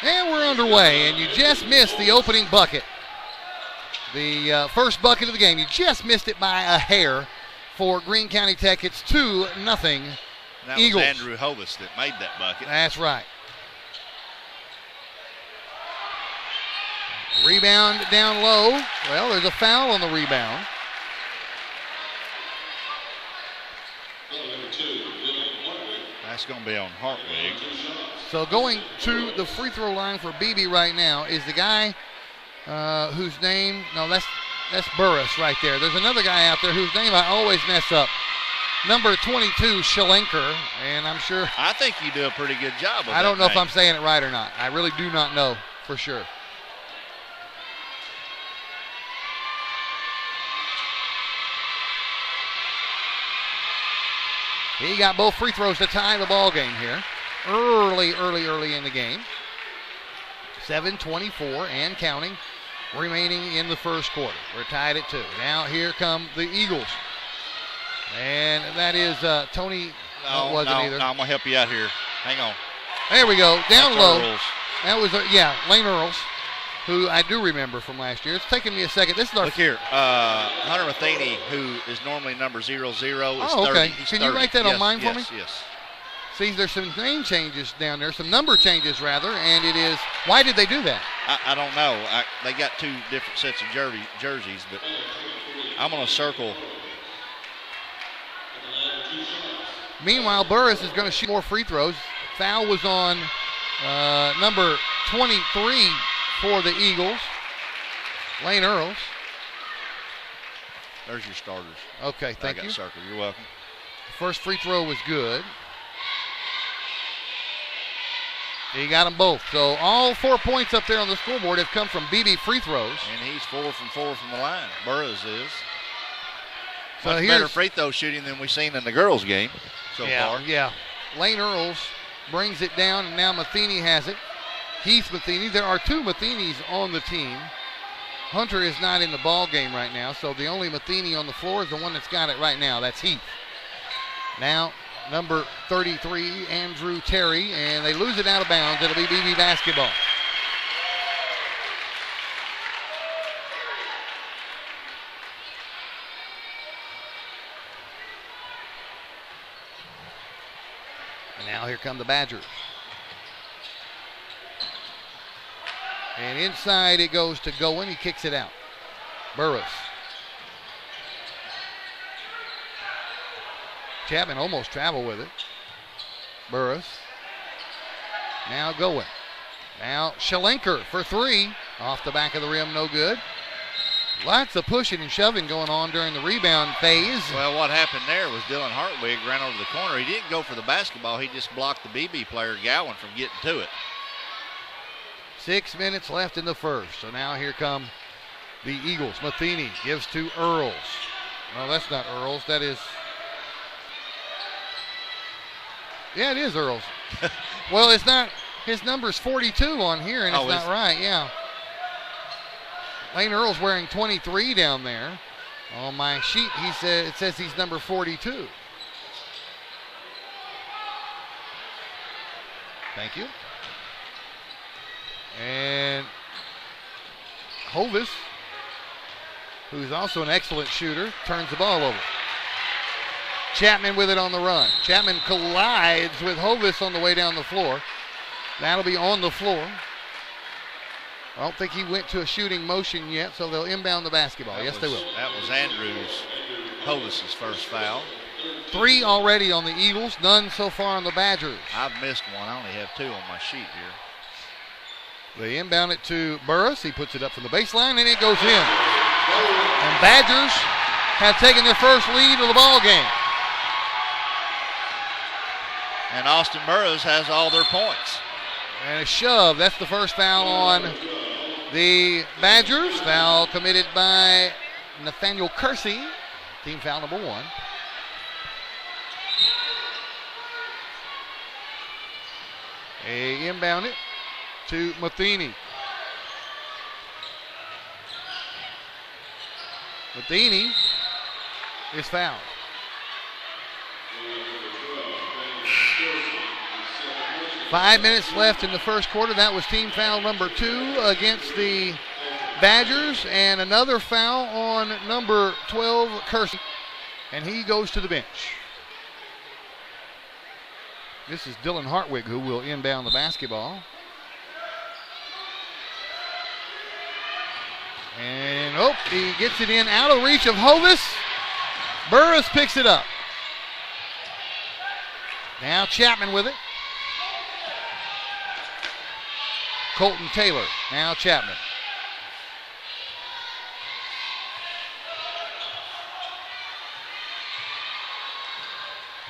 And we're underway, and you just missed the opening bucket. The first bucket of the game. You just missed it by a hair for Greene County Tech. It's 2-0 That Eagles. was Andrew Hovis that made that bucket. That's right. Rebound down low. Well, there's a foul on the rebound. That's going to be on Hartwig. So going to the free throw line for Beebe right now is the guy whose name, no, that's Burris right there. There's another guy out there whose name I always mess up. Number 22, Schlenker, and I'm sure. I think you do a pretty good job of I don't know name. if I'm saying it right or not. I really do not know for sure. He got both free throws to tie the ball game here. Early in the game. 7:24 and counting remaining in the first quarter. We're tied at 2. Now here come the Eagles. And that is Tony. No, wasn't either. No, I'm going to help you out here. Hang on. There we go. Down That's low. Earls. That was, Lane Earls, who I do remember from last year. It's taken me a second. This is our. Look here. Hunter Matheny, who is normally number 00, is 30. Okay. He's Can 30. you write that on mine for me? Yes. See, there's some name changes down there, some number changes rather, and it is. Why did they do that? I don't know. They got 2 different sets of jerseys, but I'm going to circle. Meanwhile, Burris is going to shoot more free throws. Foul was on number 23 for the Eagles, Lane Earls. There's your starters. Okay, thank you. Circle. You're welcome. First free throw was good. He got them both. So all 4 points up there on the scoreboard have come from Beebe free throws. And he's 4 from 4 from the line. Burris is. So Much better free throw shooting than we've seen in the girls' game so far. Yeah. Lane Earls brings it down, and now Matheny has it. Heath Matheny. There are 2 Matheny's on the team. Hunter is not in the ball game right now, so the only Matheny on the floor is the one that's got it right now. That's Heath. Now, number 33, Andrew Terry, and they lose it out of bounds. It'll be Beebe basketball. And now here come the Badgers. And inside it goes to Goen. He kicks it out. Burris. Chapman almost traveled with it. Burris. Now Goen. Now Schlenker for 3. Off the back of the rim, no good. Lots of pushing and shoving going on during the rebound phase. Well, what happened there was Dylan Hartwig ran over the corner. He didn't go for the basketball. He just blocked the BB player, Gowan, from getting to it. 6 minutes left in the first. So now here come the Eagles. Matheny gives to Earls. No, that's not Earls. That is. Yeah, it is Earls. Well, it's not. His number's 42 on here, and it's not right. Yeah. Lane Earls wearing 23 down there. On my sheet, it says he's number 42. Thank you. And Hovis, who's also an excellent shooter, turns the ball over. Chapman with it on the run. Chapman collides with Hovis on the way down the floor. That'll be on the floor. I don't think he went to a shooting motion yet, so they'll inbound the basketball. Yes, they will. That was Hovis' first foul. 3 already on the Eagles, none so far on the Badgers. I've missed one. I only have 2 on my sheet here. They inbound it to Burris. He puts it up from the baseline, and it goes in. And Badgers have taken their first lead of the ball game. And Austin Burris has all their points. And a shove. That's the first foul on the Badgers. Foul committed by Nathaniel Kersey. Team foul number 1. They inbound it to Matheny. Matheny is fouled. 5 minutes left in the first quarter. That was team foul number 2 against the Badgers, and another foul on number 12, Kersey, and he goes to the bench. This is Dylan Hartwig who will inbound the basketball. And he gets it in out of reach of Hovis. Burris picks it up. Now Chapman with it. Colton Taylor. Now Chapman.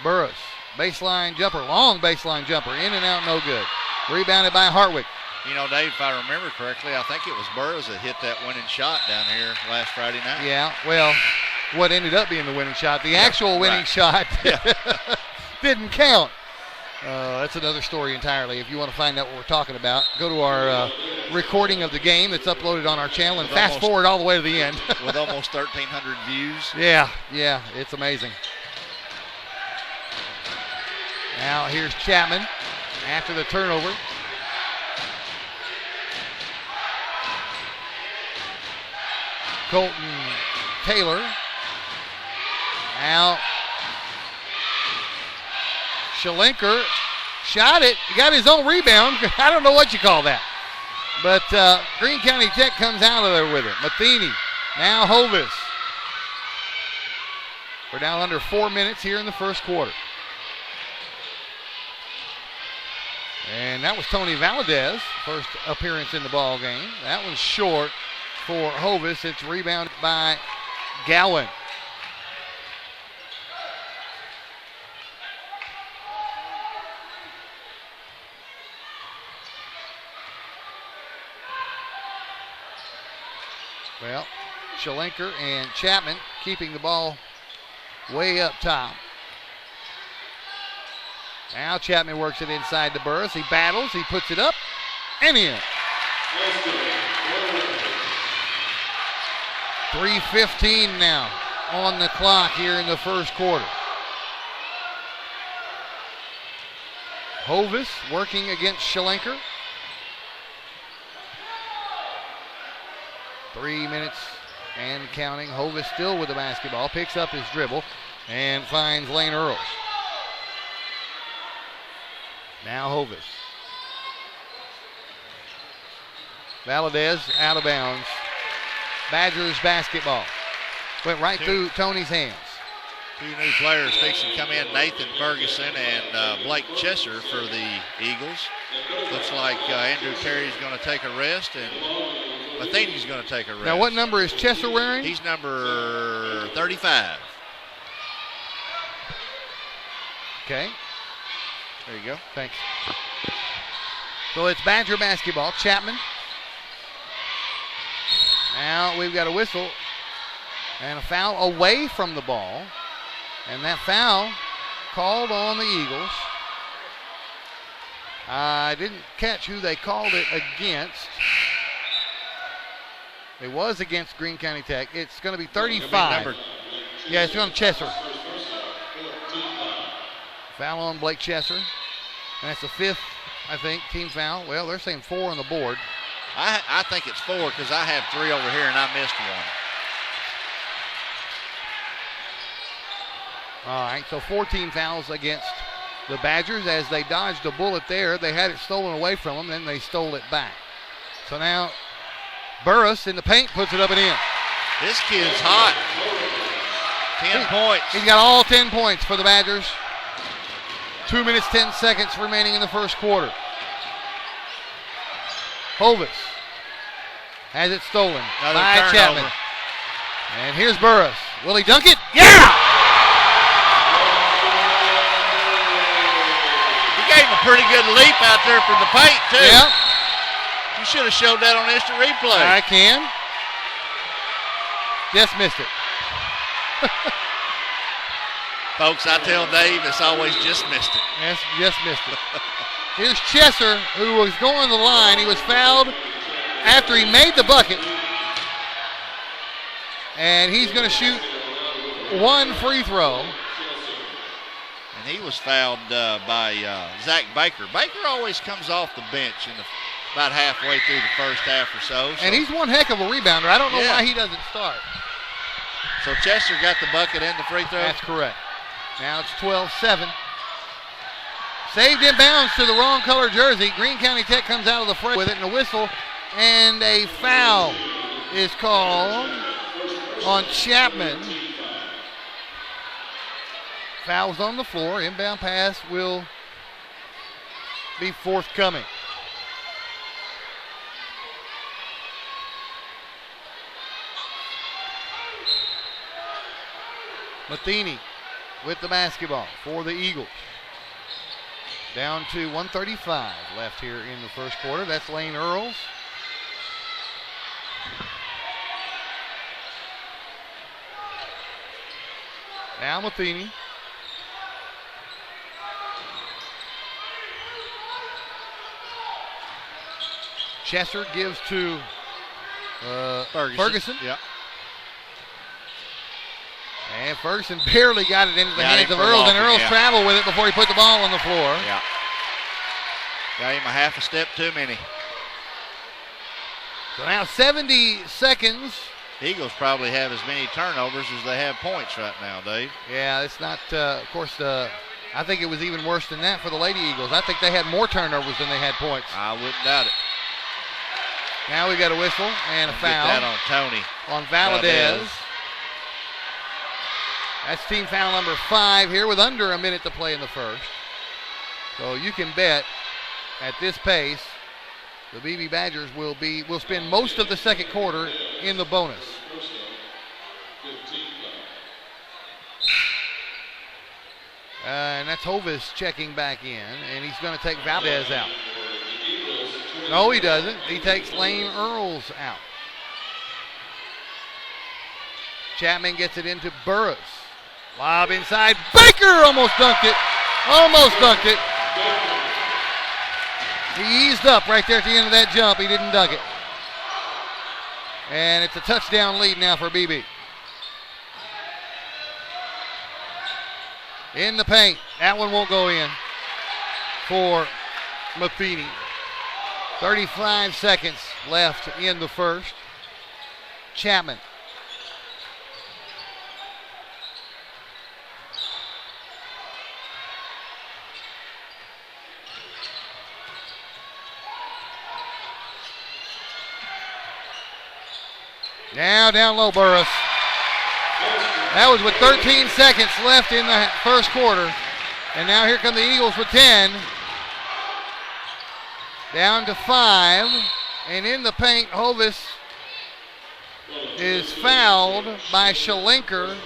Burris. Baseline jumper. Long baseline jumper. In and out, no good. Rebounded by Hartwig. You know, Dave, if I remember correctly, I think it was Burris that hit that winning shot down here last Friday night. Yeah, well, what ended up being the winning shot, the actual winning shot didn't count. That's another story entirely. If you want to find out what we're talking about, go to our recording of the game that's uploaded on our channel and fast forward all the way to the end. With almost 1,300 views. Yeah, it's amazing. Now here's Chapman after the turnover. Colton Taylor. Now Shalinker shot it. He got his own rebound. I don't know what you call that. But Greene County Tech comes out of there with it. Matheny. Now Hovis. We're down under 4 minutes here in the first quarter. And that was Tony Valadez, first appearance in the ball game. That was short for Hovis. It's rebounded by Gowan. Well, Shalinker and Chapman keeping the ball way up top. Now Chapman works it inside to Burris. He battles, he puts it up, and in. 3:15 now on the clock here in the first quarter. Hovis working against Shalinker. 3 minutes and counting. Hovis still with the basketball, picks up his dribble, and finds Lane Earls. Now Hovis. Valadez out of bounds. Badgers basketball. Went right through Tony's hands. 2 new players fixing to come in, Nathan Ferguson and Blake Chesser for the Eagles. Looks like Andrew Terry's going to take a rest and Matheny's going to take a rest. Now what number is Chesser wearing? He's number 35. Okay. There you go. Thanks. So it's Badger basketball. Chapman. Now we've got a whistle and a foul away from the ball. And that foul called on the Eagles. I didn't catch who they called it against. It was against Greene County Tech. It's going to be 35. Yeah, it's on Chesser. Foul on Blake Chesser. And that's the 5th, I think, team foul. Well, they're saying 4 on the board. I think it's 4 because I have 3 over here and I missed one. All right, so 4 team fouls against the Badgers as they dodged a bullet there. They had it stolen away from them, then they stole it back. So now Burris in the paint puts it up and in. This kid's hot. 10 points. He's got all 10 points for the Badgers. 2 minutes, 10 seconds remaining in the first quarter. Hovis has it stolen by Chapman. And here's Burris. Will he dunk it? Yeah! He gave him a pretty good leap out there from the paint, too. Yep. You should have showed that on instant replay. I can. Just missed it. Folks, I tell Dave it's always just missed it. Yes, just missed it. Here's Chesser, who was going to the line. He was fouled after he made the bucket. And he's going to shoot 1 free throw. And he was fouled by Zach Baker. Baker always comes off the bench about halfway through the first half or so. And he's one heck of a rebounder. I don't know why he doesn't start. So Chester got the bucket and the free throw? That's correct. Now it's 12-7. Saved inbounds to the wrong color jersey. Greene County Tech comes out of the fray with it, and a whistle, and a foul is called on Chapman. Foul's on the floor. Inbound pass will be forthcoming. Matheny with the basketball for the Eagles. Down to 1:35 left here in the first quarter. That's Lane Earls. Now Matheny. Chesser gives to Ferguson. Yep. And Ferguson barely got it into the hands of Earls, and Earls traveled with it before he put the ball on the floor. Yeah. Got him a half a step too many. So now 70 seconds. Eagles probably have as many turnovers as they have points right now, Dave. Yeah, it's not, of course, I think it was even worse than that for the Lady Eagles. I think they had more turnovers than they had points. I wouldn't doubt it. Now we got a whistle and a foul. Get that on Tony. On Valadez. That's team foul number 5 here with under a minute to play in the first. So you can bet at this pace the Beebe Badgers will spend most of the second quarter in the bonus. And that's Hovis checking back in, and he's going to take Valdez out. No, he doesn't. He takes Lane Earls out. Chapman gets it into Burris. Lob inside. Baker almost dunked it. Almost dunked it. He eased up right there at the end of that jump. He didn't dunk it. And it's a touchdown lead now for Beebe. In the paint. That one won't go in for Matheny. 35 seconds left in the first. Chapman. Now down low, Burris. That was with 13 seconds left in the first quarter. And now here come the Eagles with 10. Down to 5. And in the paint, Hovis is fouled by Shalinker.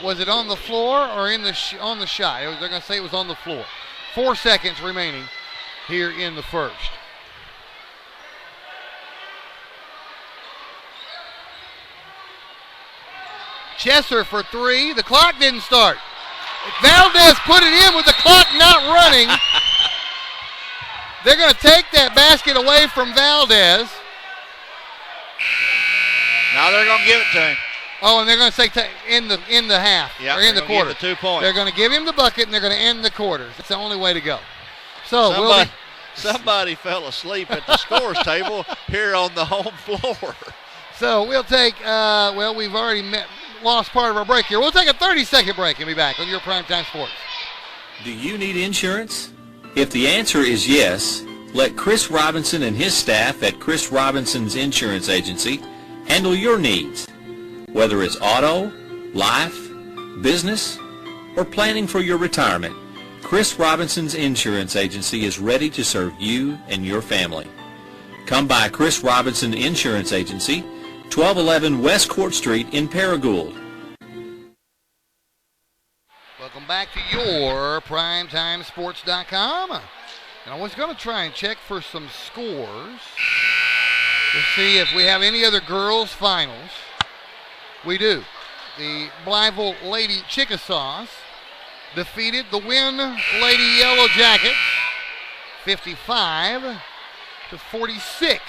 Was it on the floor or on the shot? They're going to say it was on the floor. 4 seconds remaining here in the first. Chesser for 3. The clock didn't start. Valdez put it in with the clock not running. They're going to take that basket away from Valdez. Now they're going to give it to him. Oh, and they're going to say in the half or in the quarter. Give the 2 points. They're going to give him the bucket and they're going to end the quarters. That's the only way to go. So somebody fell asleep at the scores table here on the home floor. So we'll take. We've already lost part of our break here. We'll take a 30-second break and be back on your Primetime Sports. Do you need insurance? If the answer is yes, let Chris Robinson and his staff at Chris Robinson's Insurance Agency handle your needs. Whether it's auto, life, business, or planning for your retirement, Chris Robinson's Insurance Agency is ready to serve you and your family. Come by Chris Robinson Insurance Agency, 1211 West Court Street in Paragould. Welcome back to your PrimetimeSports.com. And I was going to try and check for some scores to see if we have any other girls' finals. We do. The Blytheville Lady Chickasaws defeated the Wynn Lady Yellow Jackets 55-46.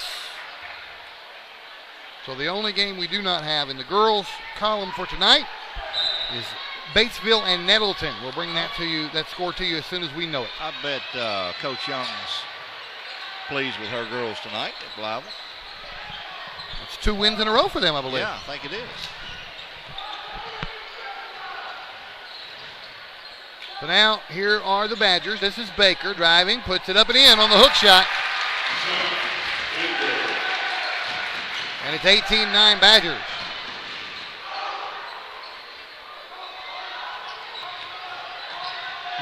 So the only game we do not have in the girls' column for tonight is Batesville and Nettleton. We'll bring that score to you as soon as we know it. I bet Coach Young's pleased with her girls tonight at Blytheville. It's 2 wins in a row for them, I believe. Yeah, I think it is. So now here are the Badgers. This is Baker driving, puts it up and in on the hook shot. And it's 18-9 Badgers.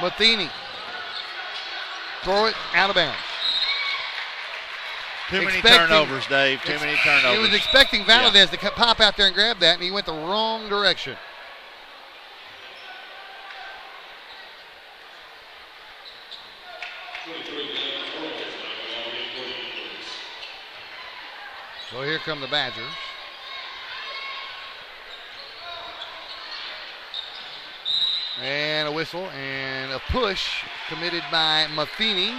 Matheny. Throw it out of bounds. Too many turnovers, Dave. Too many turnovers. He was expecting Valadez to pop out there and grab that, and he went the wrong direction. So here come the Badgers. And a whistle and a push committed by Matheny.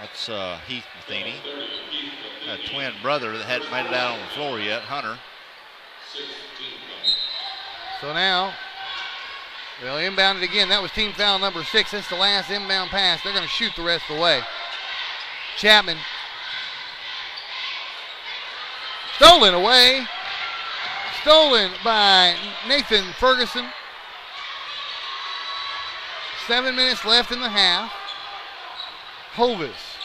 That's Heath Matheny, a twin brother that hadn't made it out on the floor yet, Hunter. So now, they'll inbound it again. That was team foul number 6. That's the last inbound pass. They're going to shoot the rest of the way. Chapman. Stolen away. Stolen by Nathan Ferguson. 7 minutes left in the half. Hovis.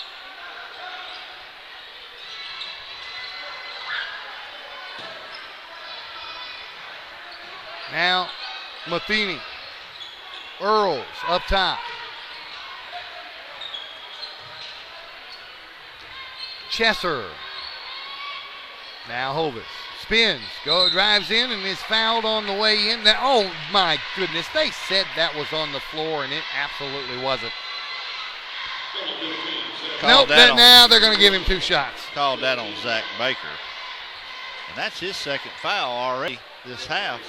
Now Matheny. Earls up top. Chesser. Now Hovis. Spins, drives in and is fouled on the way in. Oh my goodness, they said that was on the floor and it absolutely wasn't. Nope, now they're going to give him 2 shots. Called that on Zach Baker. And that's his second foul already this half.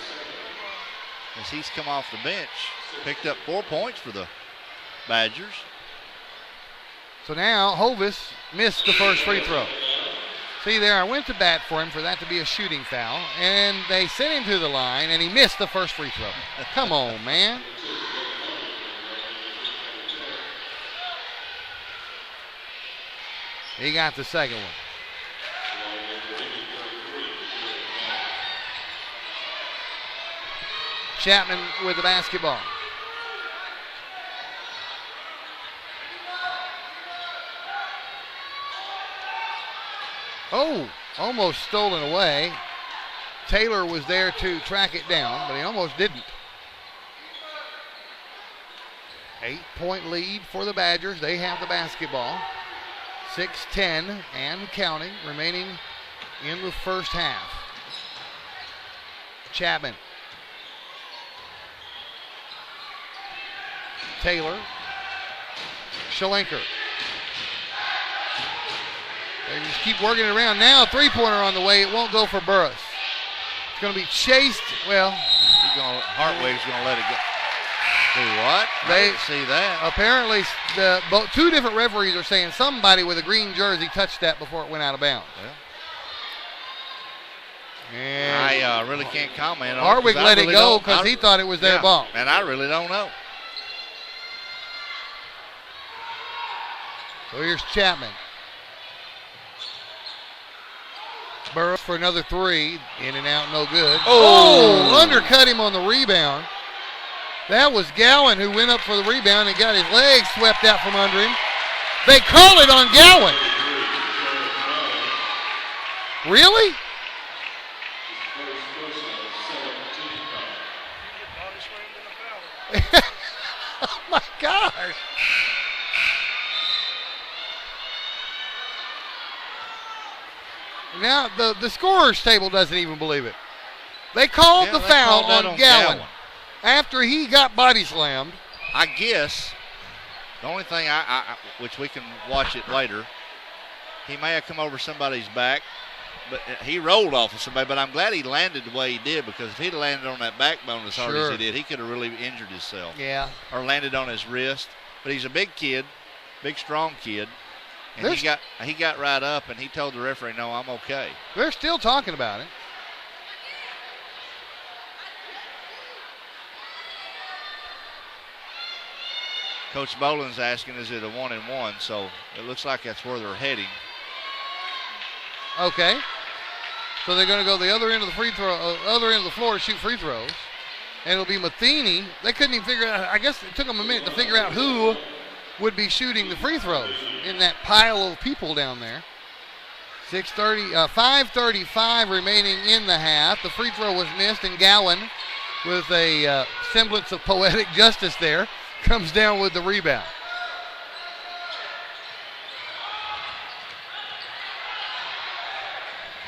As he's come off the bench, picked up 4 points for the Badgers. So now Hovis missed the first free throw. See there, I went to bat for him for that to be a shooting foul, and they sent him to the line, and he missed the first free throw. Come on, man. He got the second one. Chapman with the basketball. Oh, almost stolen away. Taylor was there to track it down, but he almost didn't. 8-point lead for the Badgers. They have the basketball. 6:10 and counting remaining in the first half. Chapman. Taylor. Shalenker. They just keep working it around. Now a three-pointer on the way. It won't go for Burris. It's going to be chased. Well, Hartwig's going to let it go. Do what? I didn't see that. Apparently, two different referees are saying somebody with a green jersey touched that before it went out of bounds. Yeah. And I really can't comment on it. Hartwig let it go because he thought it was their ball. And I really don't know. So here's Chapman. Burris for another three. In and out, no good. Oh, undercut him on the rebound. That was Gowan who went up for the rebound and got his legs swept out from under him. They call it on Gowan. Really? Oh my gosh. Now the scorer's table doesn't even believe it. They called the foul on Gowan after he got body slammed. I guess the only thing which we can watch it later, he may have come over somebody's back, but he rolled off of somebody. But I'm glad he landed the way he did, because if he'd landed on that backbone as hard as he did, he could have really injured himself. Yeah. Or landed on his wrist. But he's a big kid, big strong kid. And he got right up and he told the referee, "No, I'm okay." They're still talking about it. Coach Boland's asking, is it a 1-and-1? So it looks like that's where they're heading. Okay. So they're going to go the other end of the other end of the floor to shoot free throws. And it'll be Matheny. They couldn't even figure out, I guess it took them a minute to figure out who would be shooting the free throws in that pile of people down there. 5:35 remaining in the half. The free throw was missed, and Gowan, with a semblance of poetic justice there, comes down with the rebound.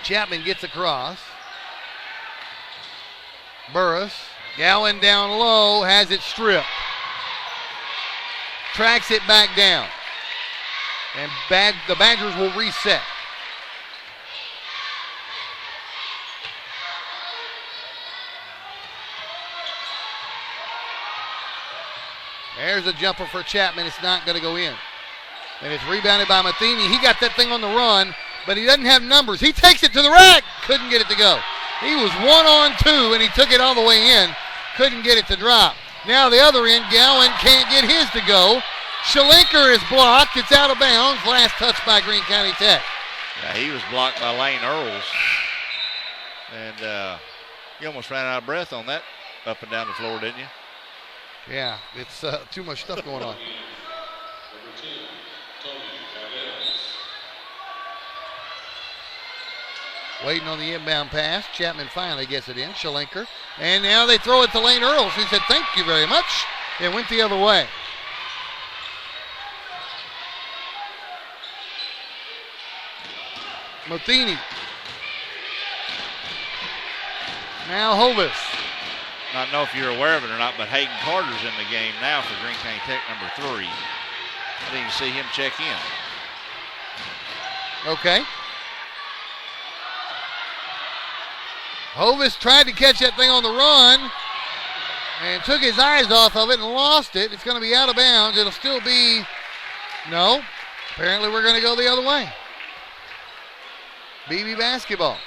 Chapman gets across. Burris, Gowan down low, has it stripped. Tracks it back down. And the Badgers will reset. There's a jumper for Chapman. It's not going to go in. And it's rebounded by Matheny. He got that thing on the run, but he doesn't have numbers. He takes it to the rack. Couldn't get it to go. He was 1-on-2, and he took it all the way in. Couldn't get it to drop. Now the other end, Gowan can't get his to go. Shalinker is blocked. It's out of bounds. Last touch by Greene County Tech. Yeah, he was blocked by Lane Earls. And you almost ran out of breath on that up and down the floor, didn't you? Yeah, it's too much stuff going on. Waiting on the inbound pass. Chapman finally gets it in. Shalinker. And now they throw it to Lane Earls. He said, thank you very much. It went the other way. Matheny. Now Hovis. I don't know if you're aware of it or not, but Hayden Carter's in the game now for Greene County Tech, number 3. I didn't see him check in. Okay. Hovis tried to catch that thing on the run and took his eyes off of it and lost it. It's going to be out of bounds. It'll still be, no. Apparently we're going to go the other way. Beebe basketball.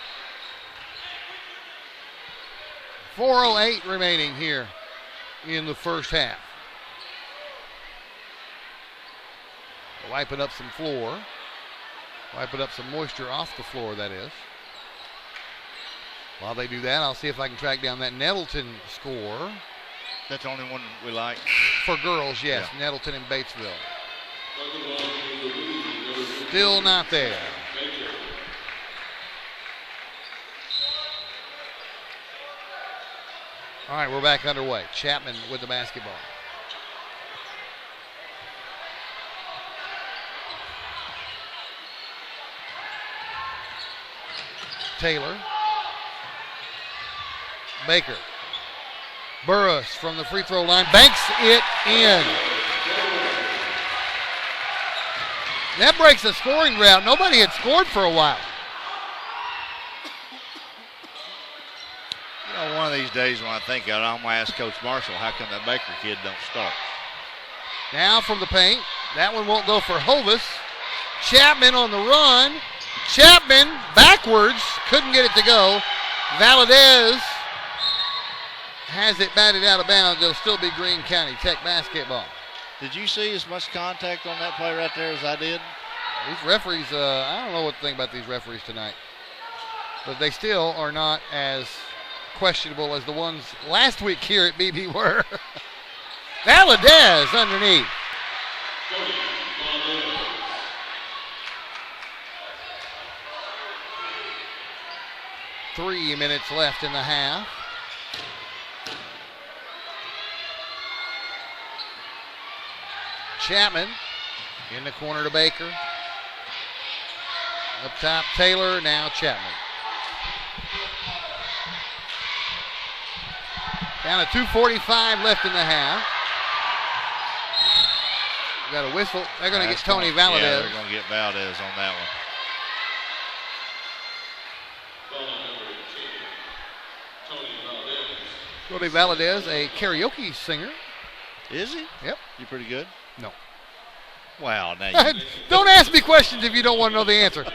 4:08 remaining here in the first half. Wiping up some floor. Wiping up some moisture off the floor, that is. While they do that, I'll see if I can track down that Nettleton score. That's the only one we like. For girls, yes. Yeah. Nettleton and Batesville. Still not there. All right, we're back underway. Chapman with the basketball. Taylor. Baker. Burris from the free throw line banks it in. That breaks the scoring drought. Nobody had scored for a while. You know, one of these days when I think of it, I'm going to ask Coach Marshall, how come that Baker kid don't start? Now from the paint. That one won't go for Hovis. Chapman on the run. Chapman backwards. Couldn't get it to go. Valadez has it batted out of bounds. It'll still be Greene County Tech basketball. Did you see as much contact on that play right there as I did? These referees, I don't know what to think about these referees tonight. But they still are not as questionable as the ones last week here at BB were. Valadez underneath. Three minutes left in the half. Chapman in the corner to Baker. Up top, Taylor, now Chapman. Down to 2:45 left in the half. Got a whistle. They're going to get Tony Valadez. Yeah, they're going to get Valdez on that one. Tony Valadez, a karaoke singer. Is he? Yep. You pretty good? No. Wow. Now don't ask me questions if you don't want to know the answer.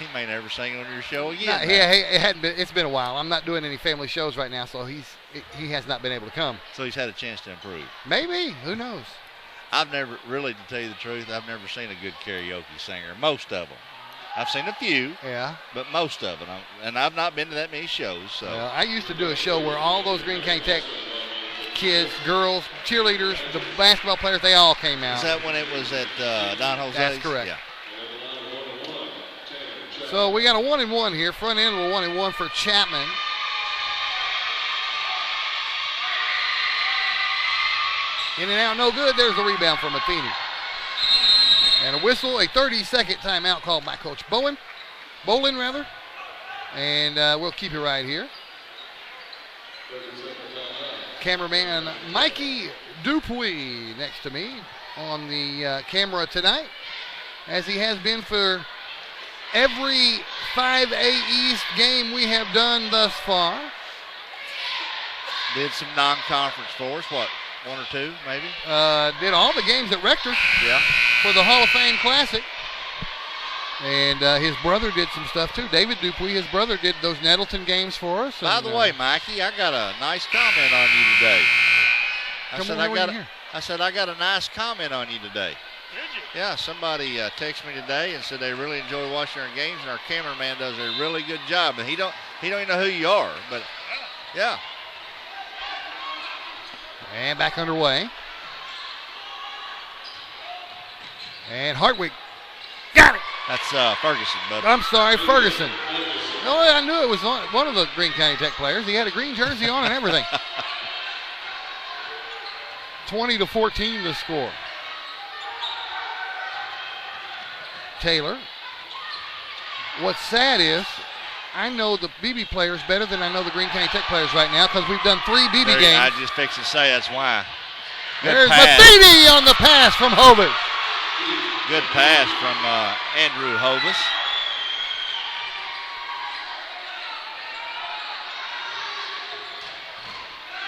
He may never sing on your show again. It hadn't been. It's been a while. I'm not doing any family shows right now, so he has not been able to come. So he's had a chance to improve. Maybe. Who knows? I've never, really, to tell you the truth, I've never seen a good karaoke singer. Most of them. I've seen a few. Yeah. But most of them. And I've not been to that many shows. So. Well, I used to do a show where all those Greene County Tech kids, girls, cheerleaders, the basketball players, they all came out. Is that when it was at Don Jose's? That's correct. Yeah. So we got a 1-1 here. Front end of a 1-1 for Chapman. In and out, no good. There's the rebound for Matheny. And a whistle, a 30-second timeout called by Coach Bolin. And we'll keep it right here. Cameraman Mikey Dupuy next to me on the camera tonight, as he has been for every 5A East game we have done thus far. Did some non-conference for us, what, 1 or 2 maybe? Did all the games at Rector yeah. for the Hall of Fame Classic. And his brother did some stuff too. David Dupuy, his brother, did those Nettleton games for us. By the way, Mikey, I got a nice comment on you today. I said I got a nice comment on you today. Did you? Yeah, somebody texted me today and said they really enjoy watching our games, and our cameraman does a really good job. And he don't even know who you are, but yeah. And back underway. And Hartwig got it. That's Ferguson, bud. I'm sorry, Ferguson. No, I knew it was one of the Greene County Tech players. He had a green jersey on and everything. 20-14 the score. Taylor. What's sad is I know the Beebe players better than I know the Greene County Tech players right now, because we've done 3 Beebe games. I just fixed to say that's why. There's Matheny on the pass from Hovis. Good pass from Andrew Hovis.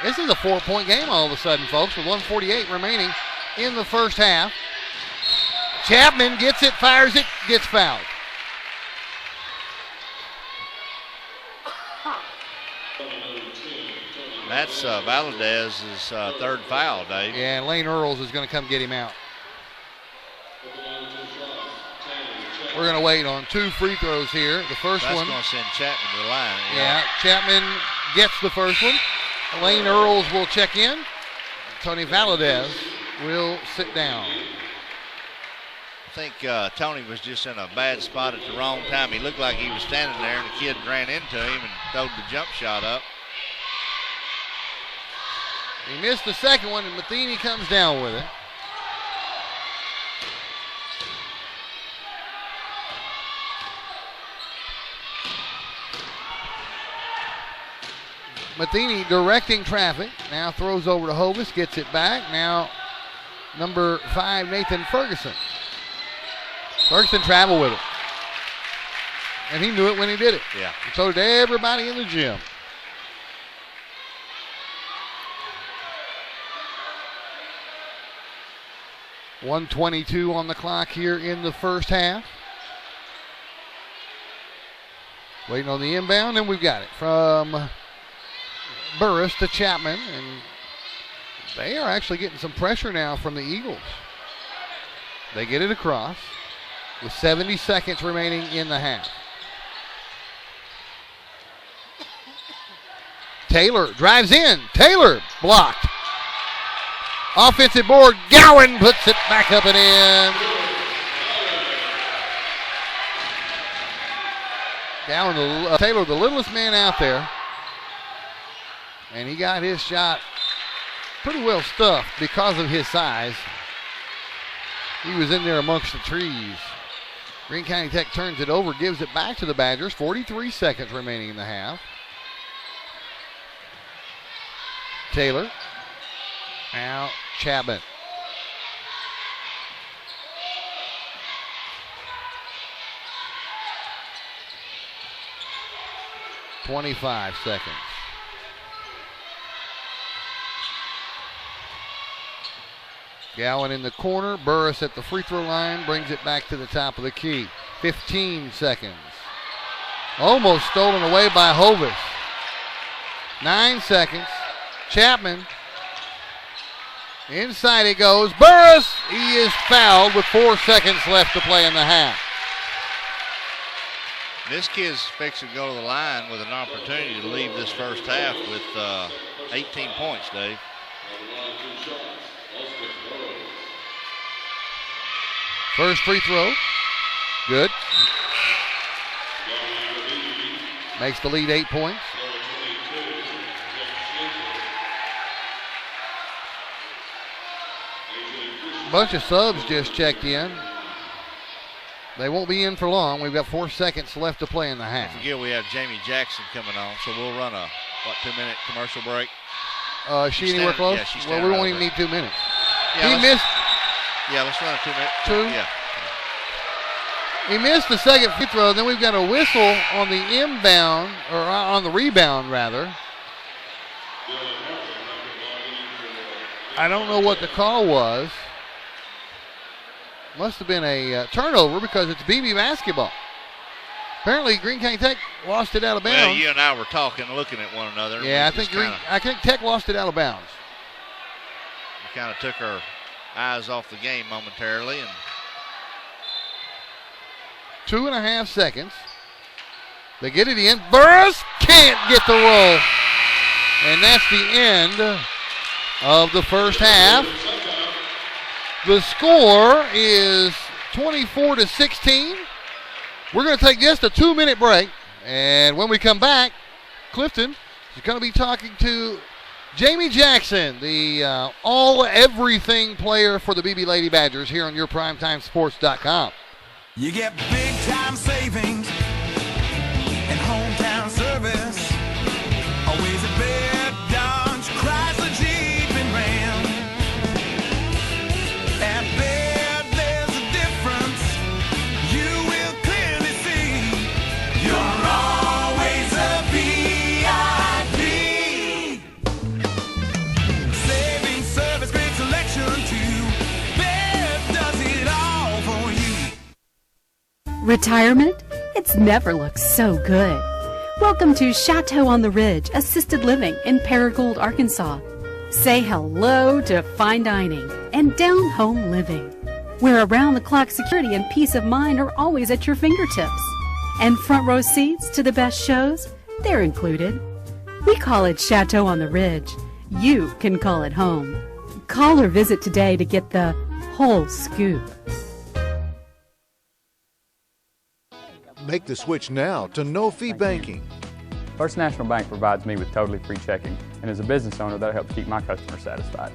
This is a 4-point game all of a sudden, folks, with 1:48 remaining in the first half. Chapman gets it, fires it, gets fouled. That's Valadez's third foul, Dave. Yeah, and Lane Earls is going to come get him out. We're going to wait on 2 free throws here. The first one. That's going to send Chapman to the line. Yeah, Chapman gets the first one. Lane Earls will check in. Tony Valadez will sit down. I think Tony was just in a bad spot at the wrong time. He looked like he was standing there, and the kid ran into him and throwed the jump shot up. He missed the second one, and Matheny comes down with it. Matheny directing traffic. Now throws over to Hovis, gets it back. Now number 5, Nathan Ferguson. Ferguson traveled with it. And he knew it when he did it. Yeah. And so did everybody in the gym. .122 on the clock here in the first half. Waiting on the inbound, and we've got it from Burris to Chapman, and they are actually getting some pressure now from the Eagles. They get it across with 70 seconds remaining in the half. Taylor drives in. Taylor blocked. Offensive board. Gowan puts it back up and in. Gowan, Taylor, the littlest man out there. And he got his shot pretty well stuffed because of his size. He was in there amongst the trees. Greene County Tech turns it over, gives it back to the Badgers. 43 seconds remaining in the half. Taylor. Now Chapman. .25 seconds. Gowan in the corner. Burris at the free throw line brings it back to the top of the key. 15 seconds. Almost stolen away by Hovis. 9 seconds. Chapman. Inside he goes. Burris, he is fouled with 4 seconds left to play in the half. This kid's fixing to go to the line with an opportunity to leave this first half with 18 points, Dave. First free throw. Good. Makes the lead 8 points. Bunch of subs just checked in. They won't be in for long. We've got 4 seconds left to play in the half. Don't forget we have Jamie Jackson coming on, so we'll run a, 2-minute commercial break? Is she anywhere close? Yeah, she's well, we won't even need 2 minutes. Yeah, he missed. Yeah, let's run a 2-minute. Two? Yeah. He missed the second free throw. Then we've got a whistle on the inbound, or on the rebound, rather. I don't know what the call was. Must have been a turnover because it's Beebe basketball. Apparently, Greene County Tech lost it out of bounds. Well, you and I were talking, looking at one another. Yeah, I think Tech lost it out of bounds. We kind of took our eyes off the game momentarily. And 2.5 seconds. They get it in. Burris can't get the roll. And that's the end of the first half. The score is 24-16. We're going to take just a 2-minute break. And when we come back, Clifton is going to be talking to Jamie Jackson, the all-everything player for the Beebe Lady Badgers here on yourprimetimesports.com. You get big-time savings and hometown service. Always a bed, Dodge, Chrysler, Jeep, and Ram. At Baird, there's a difference you will clearly see. You're always a VIP. Saving service, great selection too. Baird does it all for you. Retirement? It's never looked so good. Welcome to Chateau on the Ridge Assisted Living in Paragould, Arkansas. Say hello to fine dining and down-home living, where around-the-clock security and peace of mind are always at your fingertips. And front row seats to the best shows, they're included. We call it Chateau on the Ridge. You can call it home. Call or visit today to get the whole scoop. Make the switch now to no-fee banking. First National Bank provides me with totally free checking, and as a business owner, that helps keep my customers satisfied.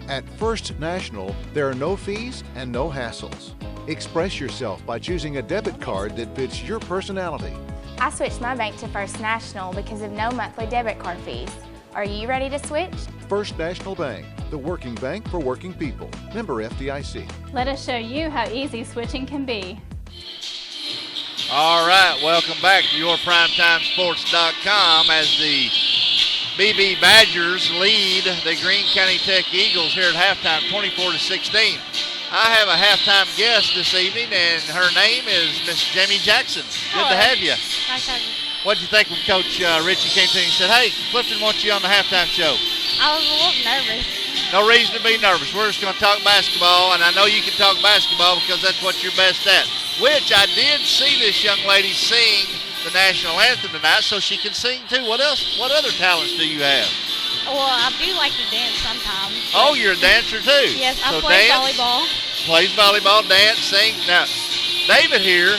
At First National, there are no fees and no hassles. Express yourself by choosing a debit card that fits your personality. I switched my bank to First National because of no monthly debit card fees. Are you ready to switch? First National Bank, the working bank for working people. Member FDIC. Let us show you how easy switching can be. all right, welcome back to yourprimetimesports.com as the Beebe Badgers lead the Greene County Tech Eagles here at halftime, 24-16. I have a halftime guest this evening, and her name is Miss Jamie Jackson. Good to have you. Nice to have you. What did you think when Coach Richie came to me and said, hey, Clifton wants you on the halftime show? I was a little nervous. No reason to be nervous. We're just going to talk basketball, and I know you can talk basketball because that's what you're best at, which I did see this young lady sing the national anthem tonight, so she can sing too. What else? What other talents do you have? Well, I do like to dance sometimes. Oh, you're a dancer too? Yes, I so play dance, volleyball. Plays volleyball, dance, sing. Now, David here,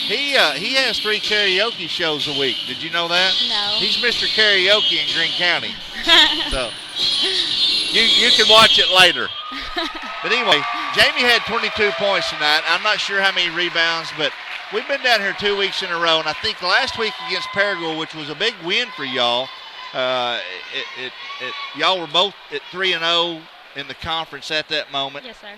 he has 3 karaoke shows a week. Did you know that? No. He's Mr. Karaoke in Greene County. So you can watch it later. But anyway, Jamie had 22 points tonight. I'm not sure how many rebounds, but we've been down here 2 weeks in a row, and I think last week against Paragould, which was a big win for y'all, y'all were both at 3-0 in the conference at that moment. Yes, sir.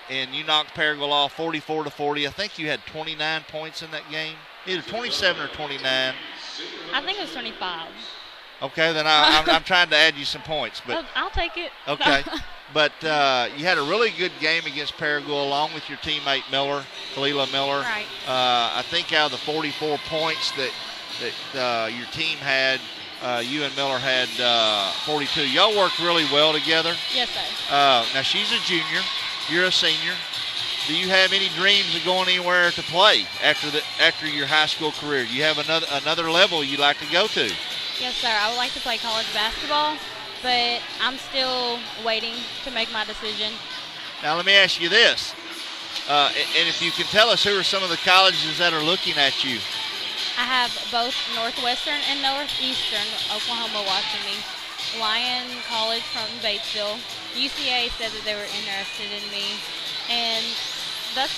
And you knocked Paragould off 44-40. I think you had 29 points in that game, either 27 or 29. I think it was 25. Okay, then I'm trying to add you some points, but I'll take it. okay. But you had a really good game against Paragould along with your teammate Miller, Kalila Miller. Right. I think out of the 44 points that your team had, you and Miller had 42. Y'all worked really well together. Yes, sir. Now she's a junior, you're a senior. Do you have any dreams of going anywhere to play after your high school career? Do you have another level you'd like to go to? Yes, sir. I would like to play college basketball, but I'm still waiting to make my decision. Now let me ask you this, and if you can tell us who are some of the colleges that are looking at you. I have both Northwestern and Northeastern Oklahoma watching me. Lyon College from Batesville. UCA said that they were interested in me, and that's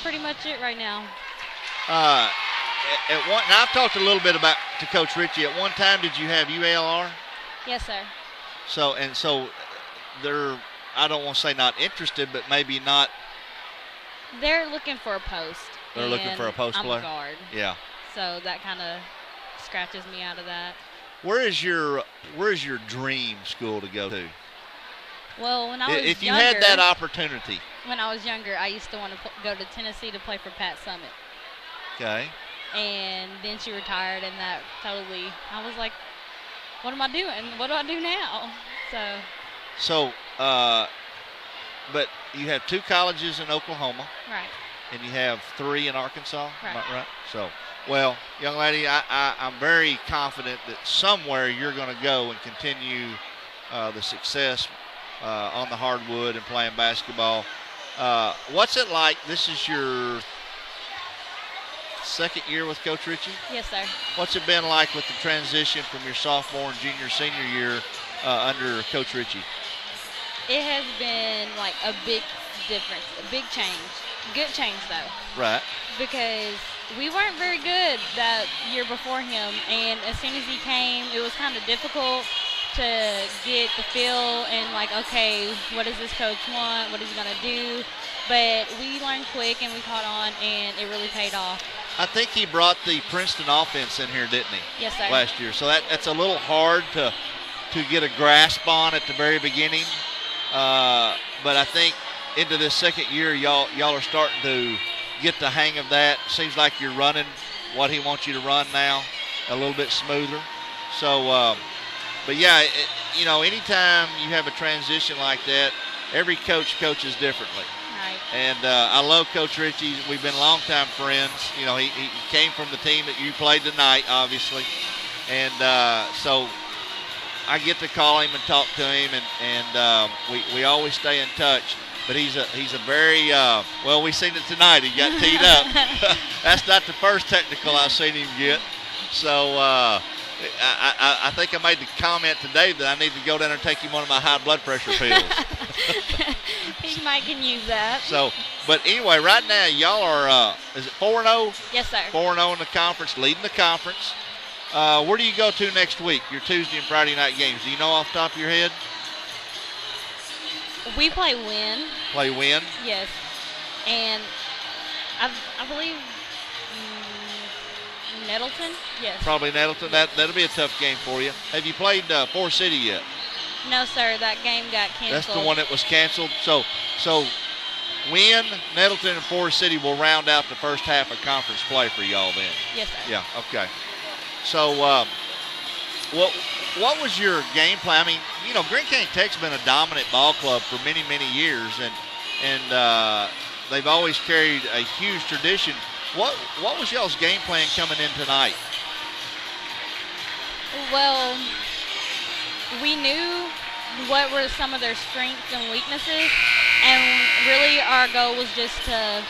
pretty much it right now. Now I've talked a little bit to Coach Ritchie. At one time, did you have UALR? Yes, sir. So they're, I don't want to say not interested, but maybe not. They're looking for a post. They're looking for a post player? I'm a guard. Yeah. So that kind of scratches me out of that. Where is your dream school to go to? Well, when I was if you younger, had that opportunity. When I was younger, I used to want to go to Tennessee to play for Pat Summitt. Okay. And then she retired, and that totally, I was like, what am I doing? What do I do now? So, but you have 2 colleges in Oklahoma. Right. And you have 3 in Arkansas. Right. Right. So, well, young lady, I'm very confident that somewhere you're going to go and continue the success on the hardwood and playing basketball. What's it like? This is your second year with Coach Ritchie? Yes, sir. What's it been like with the transition from your sophomore and junior, senior year under Coach Ritchie? It has been like a big difference, a big change. Good change, though. Right. Because we weren't very good that year before him, and as soon as he came, it was kind of difficult to get the feel and like, okay, what does this coach want? What is he going to do? But we learned quick and we caught on, and it really paid off. I think he brought the Princeton offense in here, didn't he? Yes, sir. Last year. So that's a little hard to get a grasp on at the very beginning. But I think into this second year, y'all are starting to get the hang of that. Seems like you're running what he wants you to run now, a little bit smoother. So, but yeah, anytime you have a transition like that, every coach coaches differently. Right. And I love Coach Ritchie. We've been longtime friends. You know, he came from the team that you played tonight, obviously. And so I get to call him and talk to him, and we always stay in touch. But he's a very, well, we seen it tonight. He got teed up. That's not the first technical I've seen him get. So I think I made the comment today that I need to go down and take him one of my high blood pressure pills. He might can use that. So, but anyway, right now y'all are, is it 4-0? Yes, sir. 4-0 in the conference, leading the conference. Where do you go to next week, your Tuesday and Friday night games? Do you know off the top of your head? We play Wynn. Play Wynn? Yes. And I believe Nettleton? Yes. Probably Nettleton. That'll be a tough game for you. Have you played Forest City yet? No, sir. That game got canceled. That's the one that was canceled. So Wynn, Nettleton, and Forest City will round out the first half of conference play for y'all then. Yes, sir. Yeah, okay. So what was your game plan? I mean, Greene County Tech's been a dominant ball club for many, many years, and they've always carried a huge tradition. What was y'all's game plan coming in tonight? Well, we knew what were some of their strengths and weaknesses, and really our goal was just to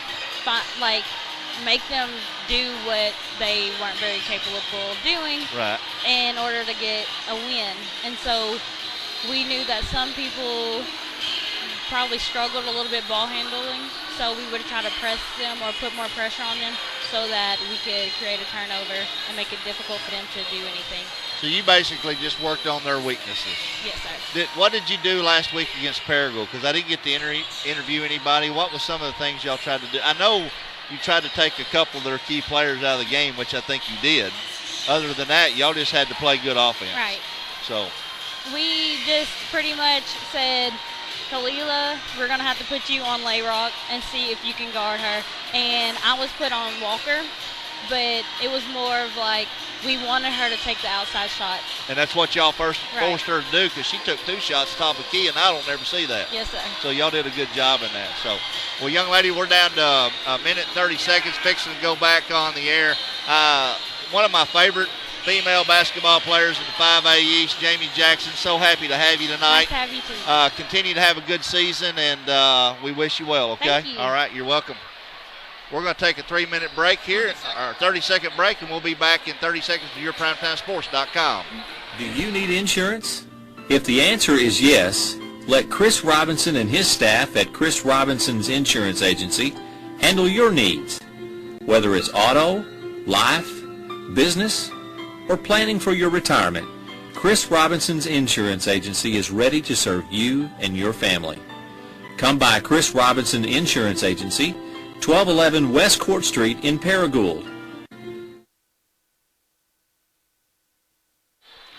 make them do what they weren't very capable of doing, right, in order to get a win. And so we knew that some people probably struggled a little bit ball handling, so we would try to press them or put more pressure on them so that we could create a turnover and make it difficult for them to do anything. So you basically just worked on their weaknesses. Yes, sir. What did you do last week against Paragould? Because I didn't get to interview anybody. What was some of the things y'all tried to do? I know you tried to take a couple of their key players out of the game, which I think you did. Other than that, y'all just had to play good offense. Right. So we just pretty much said, Kalila, we're going to have to put you on Layrock and see if you can guard her. And I was put on Walker, but it was more of like we wanted her to take the outside shots. And that's what y'all forced Right. her to do, because she took 2 shots top of key, and I don't ever see that. Yes, sir. So y'all did a good job in that. So, well, young lady, we're down to a minute and 30 seconds, fixing to go back on the air. One of my favorite female basketball players in the 5A East, Jamie Jackson. So happy to have you tonight. Nice to have you too. Continue to have a good season, and we wish you well, okay? Thank you. All right, you're welcome. We're going to take a 3-minute break here, or 30-second break, and we'll be back in 30 seconds to yourprimetimesports.com. Do you need insurance? If the answer is yes, let Chris Robinson and his staff at Chris Robinson's Insurance Agency handle your needs. Whether it's auto, life, business, or planning for your retirement, Chris Robinson's Insurance Agency is ready to serve you and your family. Come by Chris Robinson Insurance Agency, 1211 West Court Street in Paragould.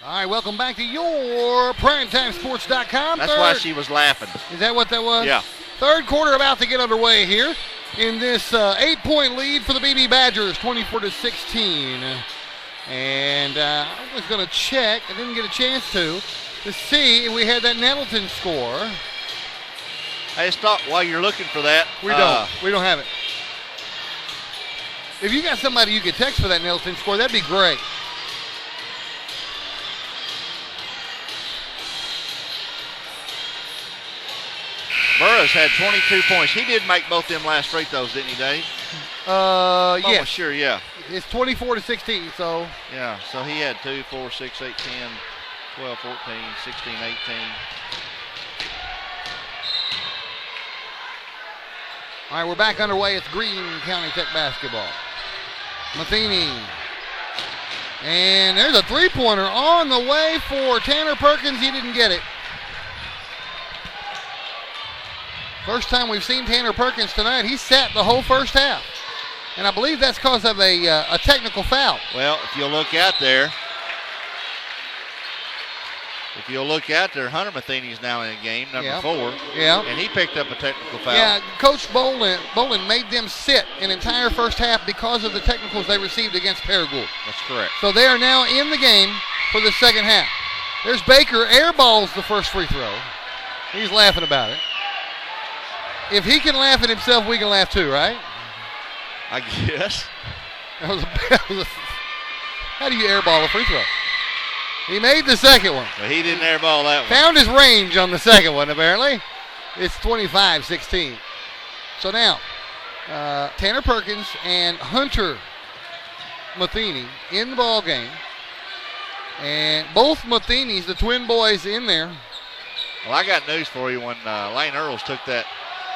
All right, welcome back to your PrimetimeSports.com. That's why she was laughing. Is that what that was? Yeah. Third quarter about to get underway here in this 8-point lead for the Beebe Badgers, 24-16. And I was going to check, I didn't get a chance to see if we had that Nettleton score. Hey, stop while you're looking for that. We don't. We don't have it. If you got somebody you could text for that Nettleton score, that'd be great. Burroughs had 22 points. He did make both them last free throws, didn't he, Dave? Yes. Sure, yeah. It's 24-16, so. Yeah, so he had 2, 4, 6, 8, 10, 12, 14, 16, 18. All right, we're back underway. It's Greene County Tech basketball. Matheny. And there's a three-pointer on the way for Tanner Perkins. He didn't get it. First time we've seen Tanner Perkins tonight. He sat the whole first half. And I believe that's because of a technical foul. Well, if you'll look out there, Hunter Matheny's now in the game, number 4. Yeah. And he picked up a technical foul. Yeah, Coach Bolin made them sit an entire first half because of the technicals they received against Paragould. That's correct. So they are now in the game for the second half. There's Baker, airballs the first free throw. He's laughing about it. If he can laugh at himself, we can laugh too, right? I guess. How do you airball a free throw? He made the second one. But he didn't airball that one. Found his range on the second one, apparently. It's 25-16. So now, Tanner Perkins and Hunter Matheny in the ball game. And both Matheny's, the twin boys, in there. Well, I got news for you. When Lane Earls took that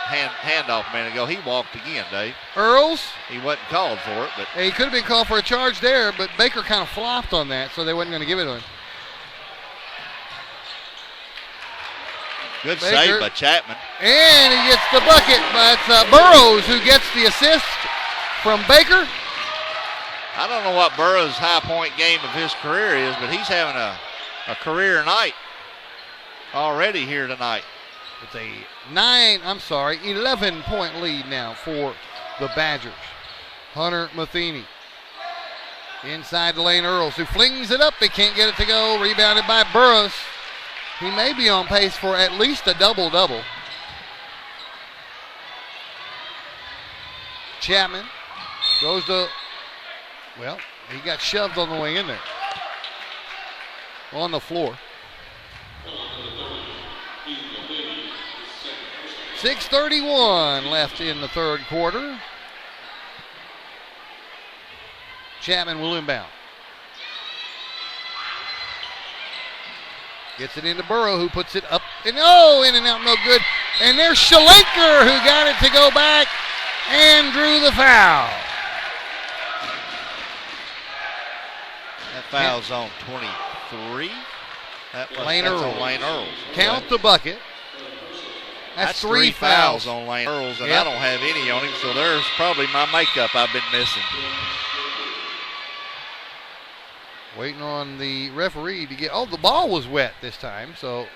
handoff a minute ago, he walked again, Dave. Earls? He wasn't called for it, but He could have been called for a charge there, but Baker kind of flopped on that, so they wasn't going to give it to him. good Baker. save by Chapman. And he gets the bucket, but it's Burroughs who gets the assist from Baker. I don't know what Burroughs' high point game of his career is, but he's having a career night already here tonight. It's a 11-point lead now for the Badgers. Hunter Matheny inside the lane. Earls, who flings it up. He can't get it to go. Rebounded by Burroughs. He may be on pace for at least a double-double. Chapman goes to, well, he got shoved on the way in there. On the floor. 6:31 left in the third quarter. Chapman will inbound. Gets it into Burrow, who puts it up and in and out, no good. And there's Shalenker, who got it to go back and drew the foul. That foul's on 23. That's on Lane Earls. Count the bucket. That's three fouls on Lane Earls, and I don't have any on him, so there's probably my makeup I've been missing. Waiting on the referee to get, the ball was wet this time, so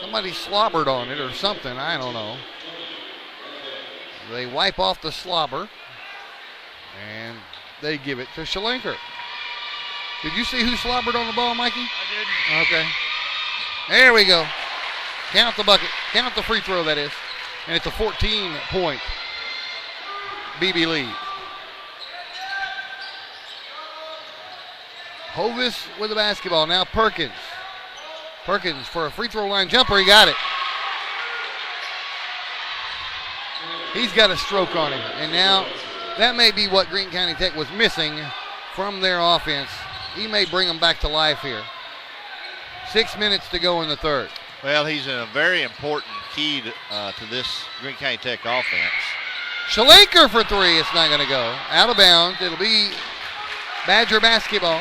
Somebody slobbered on it or something. I don't know. They wipe off the slobber, and they give it to Schlenker. Did you see who slobbered on the ball, Mikey? I didn't. Okay. There we go. Count the bucket. Count the free throw, that is. And it's a 14-point Beebe lead. Hovis with the basketball. Now Perkins. Perkins for a free throw line jumper. He got it. He's got a stroke on him. And now that may be what Greene County Tech was missing from their offense. He may bring them back to life here. 6 minutes to go in the third. Well, he's a very important key to this Greene County Tech offense. Schlenker for three. It's not going to go. Out of bounds. It'll be Badger basketball.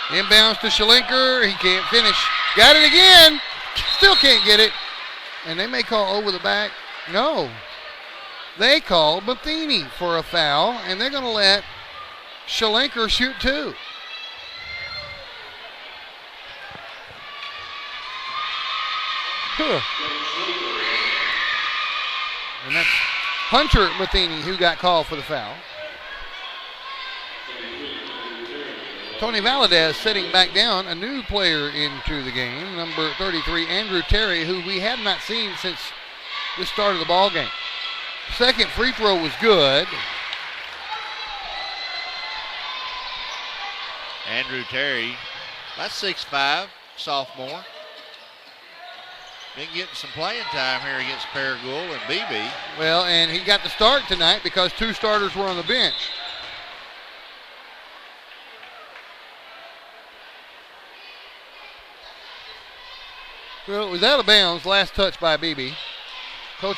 Inbounds to Schlenker. He can't finish. Got it again. Still can't get it. And they may call over the back. No. They called Matheny for a foul, and they're going to let Schlenker shoot two. And that's Hunter Matheny who got called for the foul. Tony Valadez sitting back down, a new player into the game, number 33, Andrew Terry, who we have not seen since the start of the ball game. Second free throw was good. Andrew Terry, that's 6'5", sophomore. Been getting some playing time here against Paragould and Beebe. Well, and he got the start tonight because two starters were on the bench. Well, it was out of bounds, last touch by Beebe. Coach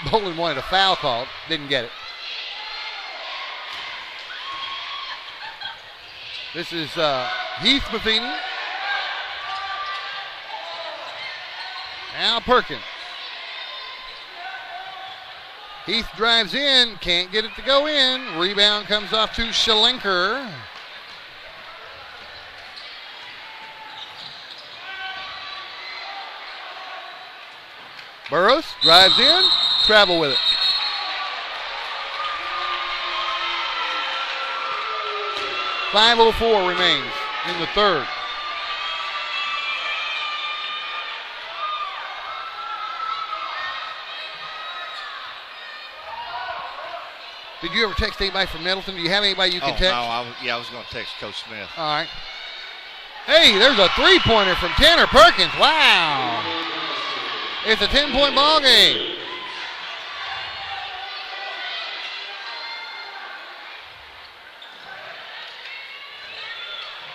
Bolin wanted a foul called, didn't get it. This is Heath Matheny. Now Perkins. Heath drives in, can't get it to go in. Rebound comes off to Schlenker. Burroughs drives in, travel with it. .504 remains in the third. Did you ever text anybody from Middleton? Do you have anybody you can text? No, I was going to text Coach Smith. All right. Hey, there's a three-pointer from Tanner Perkins. Wow. It's a 10-point ball game.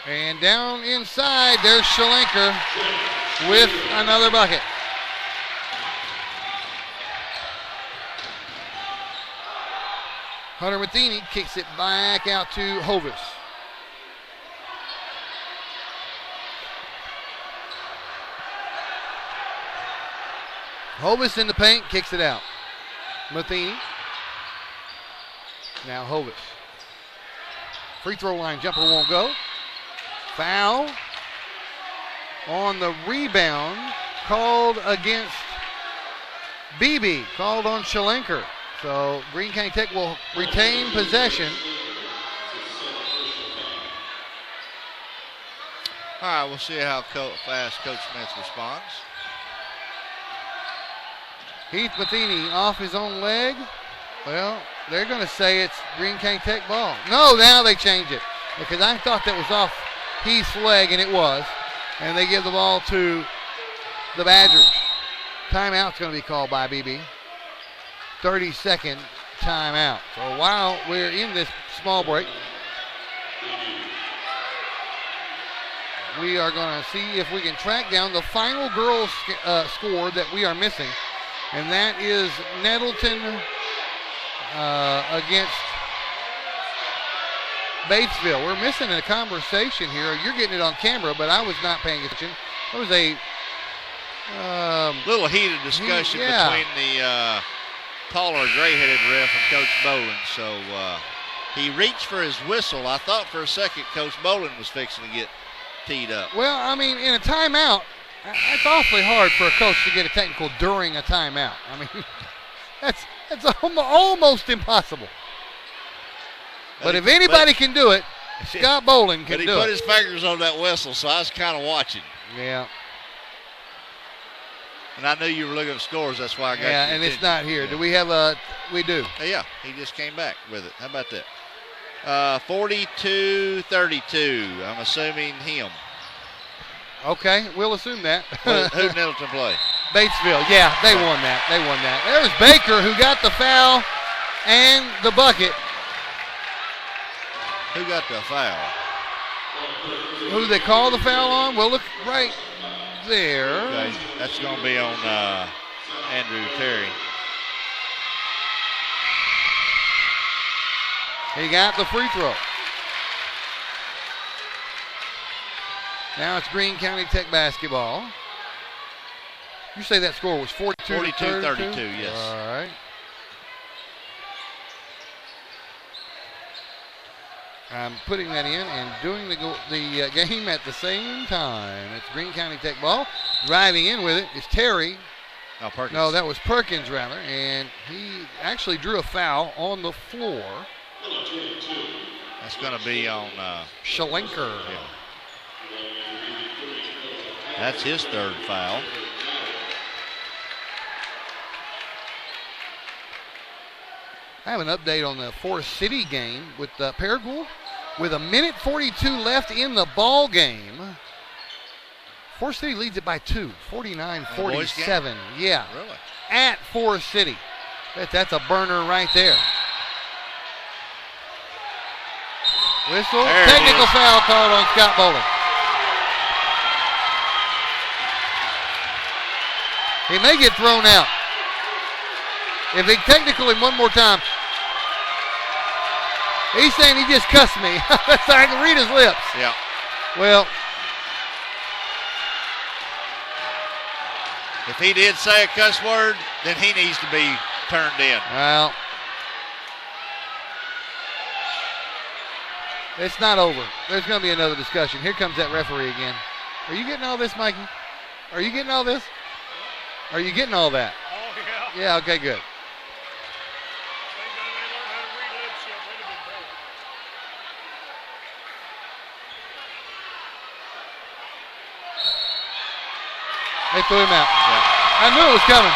And down inside, there's Schlenker with another bucket. Hunter Matheny kicks it back out to Hovis. Hovis in the paint, kicks it out. Matheny. Now Hovis. Free throw line jumper won't go. Foul on the rebound called against Beebe, called on Schlenker. So Greene County Tech will retain possession. All right, we'll see how fast Coach Smith responds. Heath Matheny off his own leg. Well, they're going to say it's Greene County Tech ball. No, now they change it because I thought that was off Heath's leg, and it was. And they give the ball to the Badgers. Timeout's going to be called by Beebe. 30-second timeout. So while we're in this small break, we are going to see if we can track down the final girls' score that we are missing. And that is Nettleton against Batesville. We're missing a conversation here. You're getting it on camera, but I was not paying attention. There was a Little heated discussion between the taller, gray-headed ref and Coach Bolin. So he reached for his whistle. I thought for a second Coach Bolin was fixing to get teed up. Well, I mean, in a timeout, it's awfully hard for a coach to get a technical during a timeout. I mean, that's almost impossible. But if anybody can do it, Scott Bolin can do it. But he put his fingers on that whistle, so I was kind of watching. Yeah. And I knew you were looking at scores. That's why I got you. Yeah, and it's not here. Yeah. Do we have a – we do. Yeah, he just came back with it. How about that? 42-32. I'm assuming him. Okay, we'll assume that. Who'd Middleton play? Batesville. Yeah, they won that. They won that. There's Baker who got the foul and the bucket. Who got the foul? Who they call the foul on? Well, look right there. Okay, that's going to be on Andrew Terry. He got the free throw. Now it's Greene County Tech basketball. You say that score was 42-32? Yes. All right. I'm putting that in and doing the game at the same time. It's Greene County Tech ball. Driving in with it is Terry. Oh, Perkins. No, that was Perkins, rather. And he actually drew a foul on the floor. That's going to be on Shalenker. Yeah. That's his third foul. I have an update on the Forest City game with Paragould. With 1:42 left in the ball game, Forest City leads it by 2, 49-47. Yeah, really? At Forest City. That's a burner right there. Whistle. Technical foul called on Scott Bolin. He may get thrown out. If they technical him one more time. He's saying he just cussed me. I can read his lips. Yeah. Well. If he did say a cuss word, then he needs to be turned in. Well. It's not over. There's going to be another discussion. Here comes that referee again. Are you getting all this, Mikey? Are you getting all this? Are you getting all that? Oh, yeah. Yeah, okay, good. They threw him out. Yeah. I knew it was coming.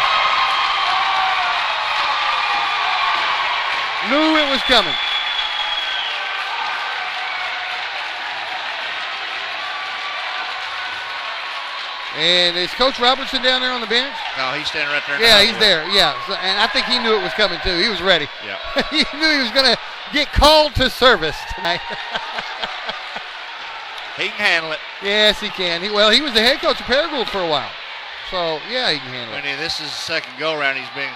Knew it was coming. And is Coach Robertson down there on the bench? No, he's standing right there. Yeah, he's there. Yeah, so, and I think he knew it was coming too. He was ready. Yeah. He knew he was going to get called to service tonight. He can handle it. Yes, he can. He was the head coach of Paragould for a while. So, yeah, he can handle it. This is the second go-around. He's been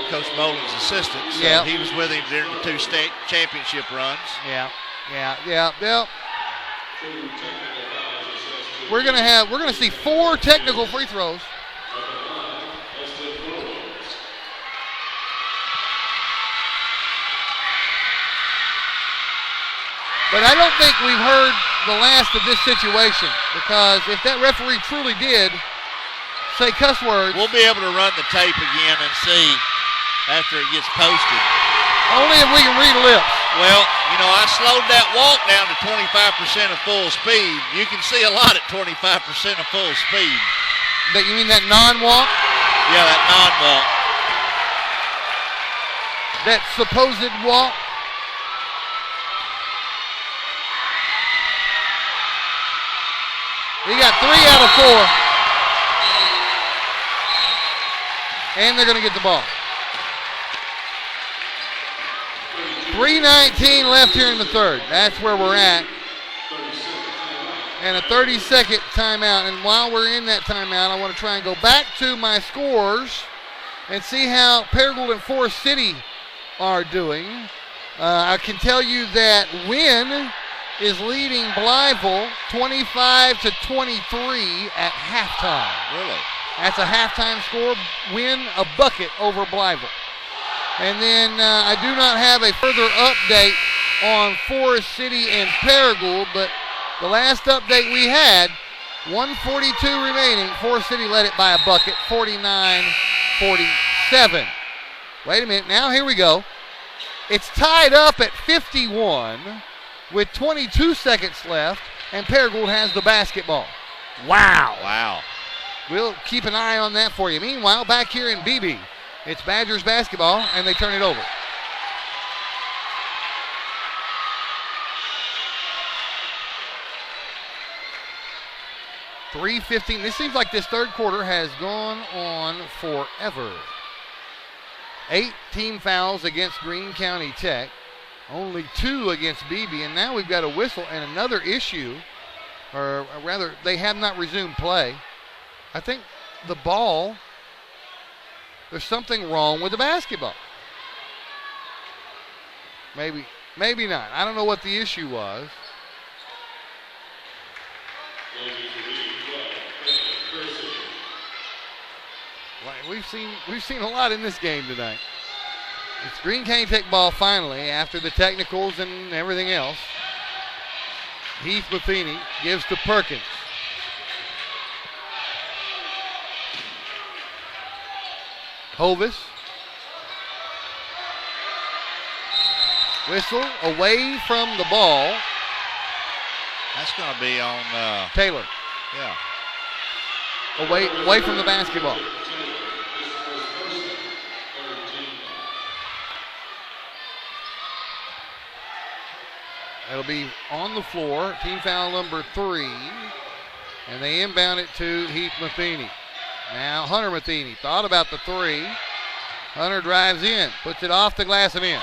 Coach Bolin's assistant. So yep. He was with him during the 2 state championship runs. Yeah. We're gonna see 4 technical free throws. But I don't think we've heard the last of this situation, because if that referee truly did say cuss words, we'll be able to run the tape again and see after it gets posted. Only if we can read lips. Well, I slowed that walk down to 25% of full speed. You can see a lot at 25% of full speed. But you mean that non-walk? Yeah, that non-walk. That supposed walk? He got 3 out of 4. And they're going to get the ball. 3:19 left here in the third. That's where we're at. And a 30-second timeout. And while we're in that timeout, I want to try and go back to my scores and see how Paragould and Forest City are doing. I can tell you that Wynn is leading Blytheville 25-23 at halftime. Really? That's a halftime score, win, a bucket over Blytheville. And then I do not have a further update on Forest City and Paragould, but the last update we had, 1:42 remaining. Forest City led it by a bucket, 49-47. Wait a minute, now here we go. It's tied up at 51 with 22 seconds left, and Paragould has the basketball. Wow. Wow. We'll keep an eye on that for you. Meanwhile, back here in Beebe, it's Badgers basketball, and they turn it over. .3:15. This seems like this third quarter has gone on forever. 8 team fouls against Greene County Tech. Only 2 against Beebe, and now we've got a whistle and another issue, or rather, they have not resumed play. I think the ball, there's something wrong with the basketball. Maybe not. I don't know what the issue was. We've seen a lot in this game tonight. It's Greene County Tech ball finally after the technicals and everything else. Heath Matheny gives to Perkins. Hovis. Whistle away from the ball. That's going to be on Taylor. Yeah. Away from the basketball. It'll be on the floor. Team foul number 3. And they inbound it to Heath Matheny. Now Hunter Matheny thought about the 3. Hunter drives in, puts it off the glass and in.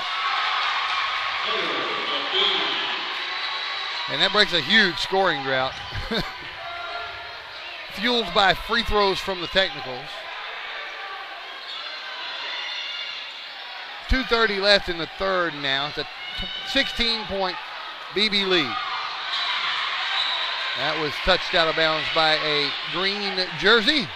And that breaks a huge scoring drought. Fueled by free throws from the technicals. 2:30 left in the third now. It's a 16-point Beebe lead. That was touched out of bounds by a green jersey.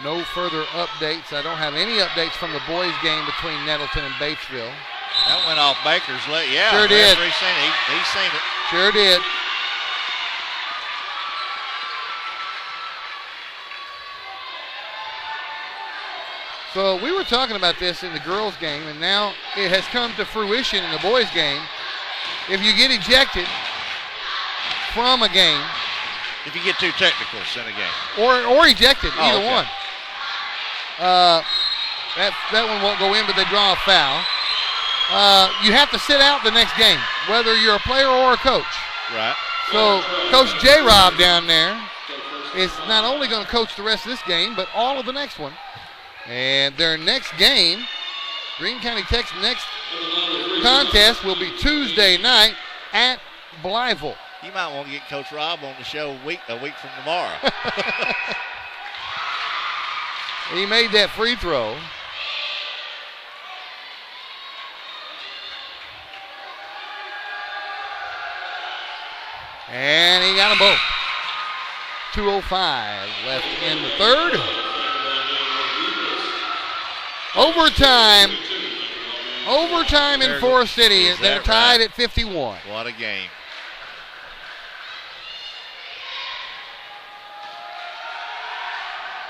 No further updates. I don't have any updates from the boys' game between Nettleton and Batesville. That went off Baker's leg. Yeah, sure did. He's seen it. Sure did. So we were talking about this in the girls' game, and now it has come to fruition in the boys' game. If you get ejected from a game, if you get 2 technicals in a game, or ejected, either okay. one, that one won't go in, but they draw a foul. You have to sit out the next game, whether you're a player or a coach. Right. So Coach J-Rob down there is not only going to coach the rest of this game, but all of the next one. And their next game, Greene County Tech's next contest will be Tuesday night at Blytheville. You might want to get Coach Rob on the show a week from tomorrow. He made that free throw. And he got them both. 2:05 left in the third. Overtime in Forest City. They're tied at 51. What a game.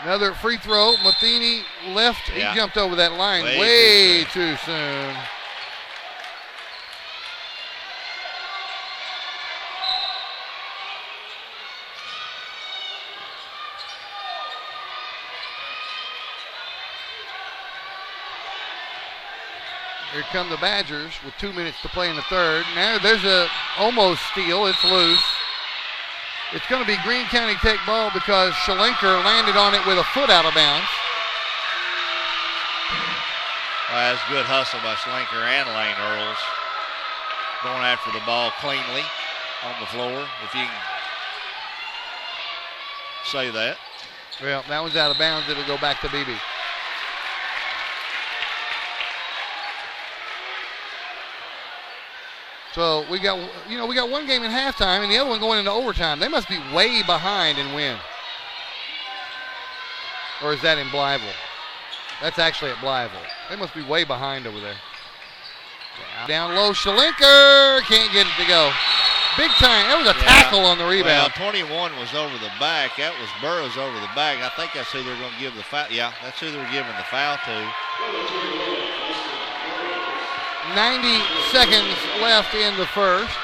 Another free throw. Matheny left. Yeah. He jumped over that line Way way too soon. Here come the Badgers with 2 minutes to play in the third. Now there's a almost steal. It's loose. It's going to be Greene County Tech ball because Shalenker landed on it with a foot out of bounds. Well, that's good hustle by Shalenker and Lane Earls. Going after the ball cleanly on the floor, if you can say that. Well, that one's out of bounds. It'll go back to Beebe. So we got one game in halftime and the other one going into overtime. They must be way behind in win. Or is that in Blytheville? That's actually at Blytheville. They must be way behind over there. Down low, Shalinker can't get it to go. Big time. That was a tackle on the rebound. Well, 21 was over the back. That was Burroughs over the back. I think that's who they're going to give the foul. Yeah, that's who they're giving the foul to. 90 seconds left in the first.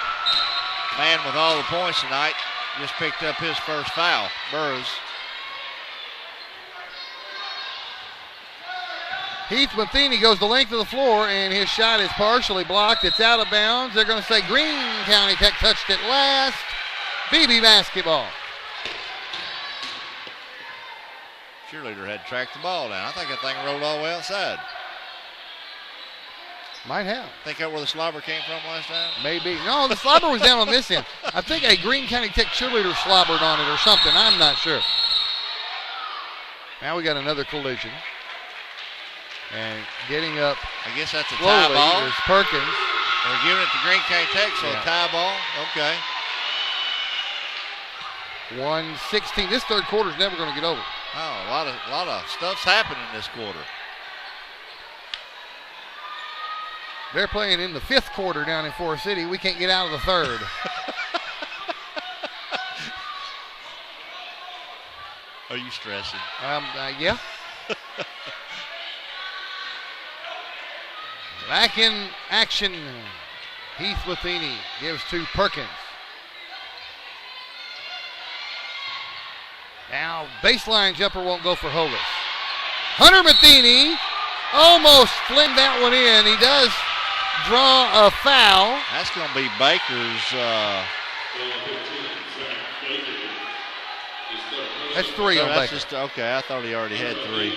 Man with all the points tonight just picked up his first foul, Burroughs. Heath Matheny goes the length of the floor, and his shot is partially blocked. It's out of bounds. They're going to say Greene County Tech touched it last. Beebe basketball. Cheerleader had tracked the ball down. I think that thing rolled all the way outside. Might have. Think that where the slobber came from last time? Maybe. No, the slobber was down on this end. I think a Greene County Tech cheerleader slobbered on it or something. I'm not sure. Now we got another collision. And getting up I guess that's a slowly tie ball. is Perkins. They're giving it to Greene County Tech, so a tie ball. Okay. 1:16. This third quarter is never going to get over. Oh, a lot of stuff's happening this quarter. They're playing in the fifth quarter down in Forest City. We can't get out of the third. Are you stressing? Yeah. Back in action. Heath Matheny gives to Perkins. Now, baseline jumper won't go for Hovis. Hunter Matheny almost flinned that one in. He does draw a foul. That's going to be Baker's. That's three on Baker. Okay, I thought he already had three.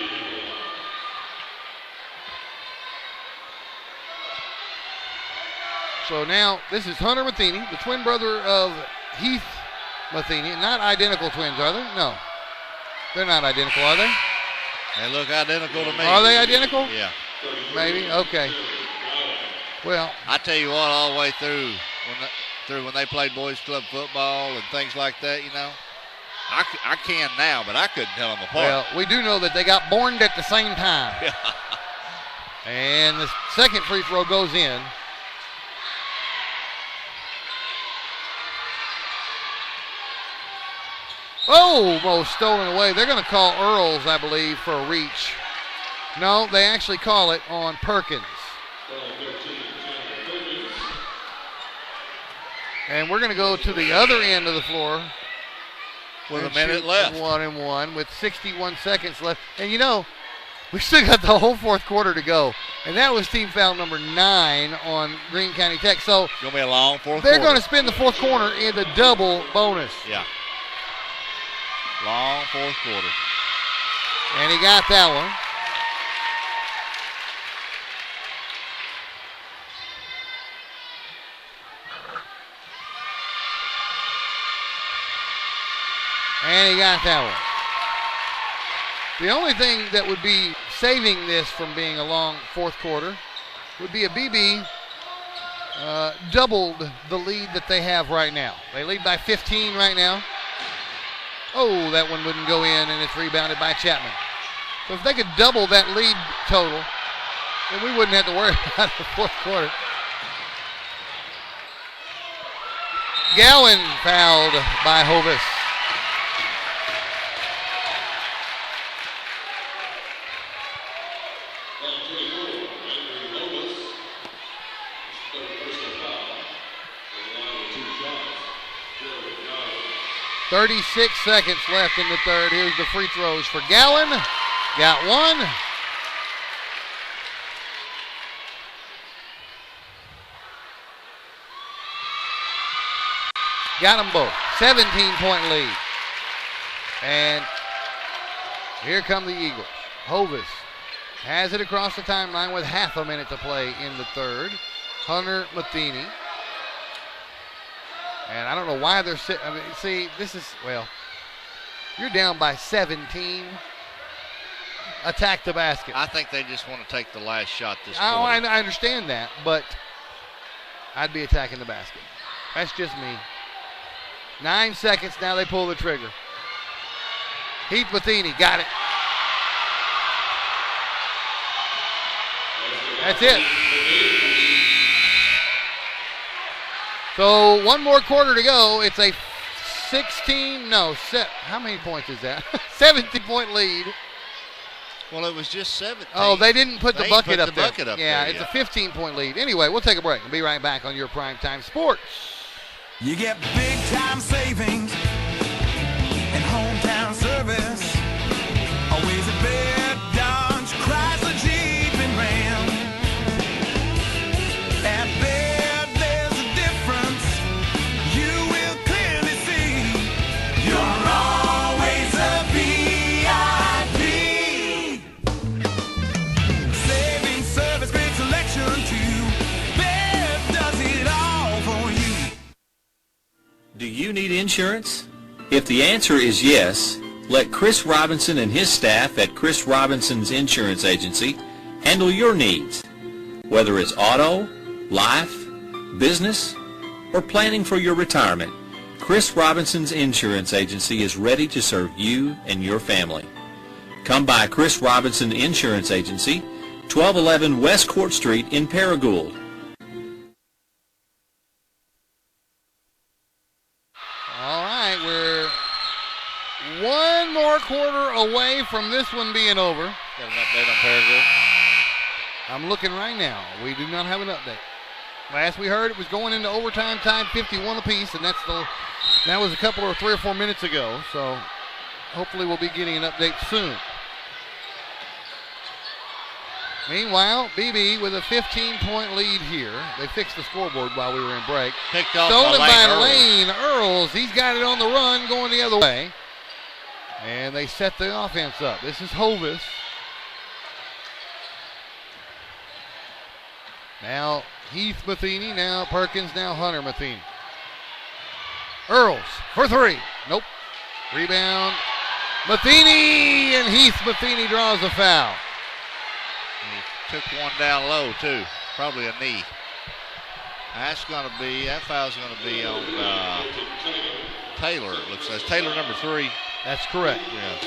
So now this is Hunter Matheny, the twin brother of Heath Matheny. Not identical twins, are they? No. They're not identical, are they? They look identical to me. Are they identical? Yeah. Maybe? Okay. Well, I tell you what, all the way through when they played boys club football and things like that, you know, I can now, but I couldn't tell them apart. Well, we do know that they got born at the same time. Yeah. And the second free throw goes in. Almost stolen away. They're going to call Earls, I believe, for a reach. No, they actually call it on Perkins. And we're going to go to the other end of the floor. With a minute left. 1-1 with 61 seconds left. And you know, we still got the whole fourth quarter to go. And that was team foul number 9 on Greene County Tech. So it's going to be a long fourth they're quarter. going to spend the fourth quarter in the double bonus. Yeah. Long fourth quarter. And he got that one. And he got that one. The only thing that would be saving this from being a long fourth quarter would be a Beebe doubled the lead that they have right now. They lead by 15 right now. Oh, that one wouldn't go in, and it's rebounded by Chapman. So if they could double that lead total, then we wouldn't have to worry about the fourth quarter. Gowan fouled by Hovis. .36 seconds left in the third. Here's the free throws for Gowan. Got one. Got them both. 17-point lead. And here come the Eagles. Hovis has it across the timeline with half a minute to play in the third. Hunter Matheny. And I don't know why they're sitting. I mean, see, this is, well, you're down by 17. Attack the basket. I think they just want to take the last shot this quarter. I understand that, but I'd be attacking the basket. That's just me. 9 seconds, now they pull the trigger. Heath Matheny got it. That's it. So 1 more quarter to go. It's a how many points is that? 17-point lead. Well, it was just 17. Oh, they didn't put the bucket up there. Yeah, it's a 15-point lead. Anyway, we'll take a break and be right back on your Primetime Sports. You get big time savings and hometown service. Always a bed, Dodge, Chrysler, Jeep, and Ram. At Baird, there's a difference you will clearly see. You're always a VIP. Saving service, great selection too. Baird does it all for you. Do you need insurance? If the answer is yes, let Chris Robinson and his staff at Chris Robinson's Insurance Agency handle your needs. Whether it's auto, life, business, or planning for your retirement, Chris Robinson's Insurance Agency is ready to serve you and your family. Come by Chris Robinson Insurance Agency, 1211 West Court Street in Paragould. All right, we're 1 more quarter away from this one being over. Got an update on Paragould? I'm looking right now. We do not have an update. Last we heard, it was going into overtime, tied 51 apiece, and that was a couple or 3 or 4 minutes ago. So hopefully we'll be getting an update soon. Meanwhile, Beebe with a 15-point lead here. They fixed the scoreboard while we were in break. Picked off Stolen by Earls. Lane Earls. He's got it on the run going the other way. And they set the offense up. This is Hovis. Now Heath Matheny, now Perkins, now Hunter Matheny. Earls for 3. Nope. Rebound. Matheny, and Heath Matheny draws a foul. He took one down low, too. Probably a knee. That foul's going to be on Taylor, it looks like. It's Taylor number 3. That's correct. Yeah.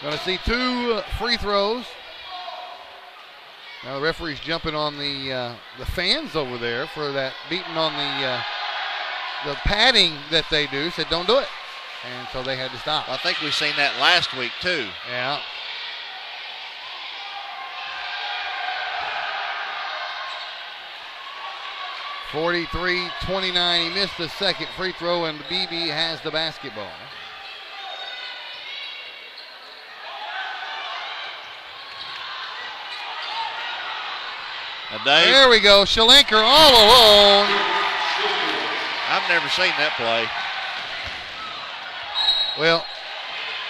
Going to see 2 free throws. Now the referee's jumping on the fans over there for that beating on the padding that they do. Said don't do it, and so they had to stop. Well, I think we've seen that last week too. Yeah. (43-29). He missed the second free throw, and Beebe has the basketball. There we go. Shalenker all alone. I've never seen that play. Well,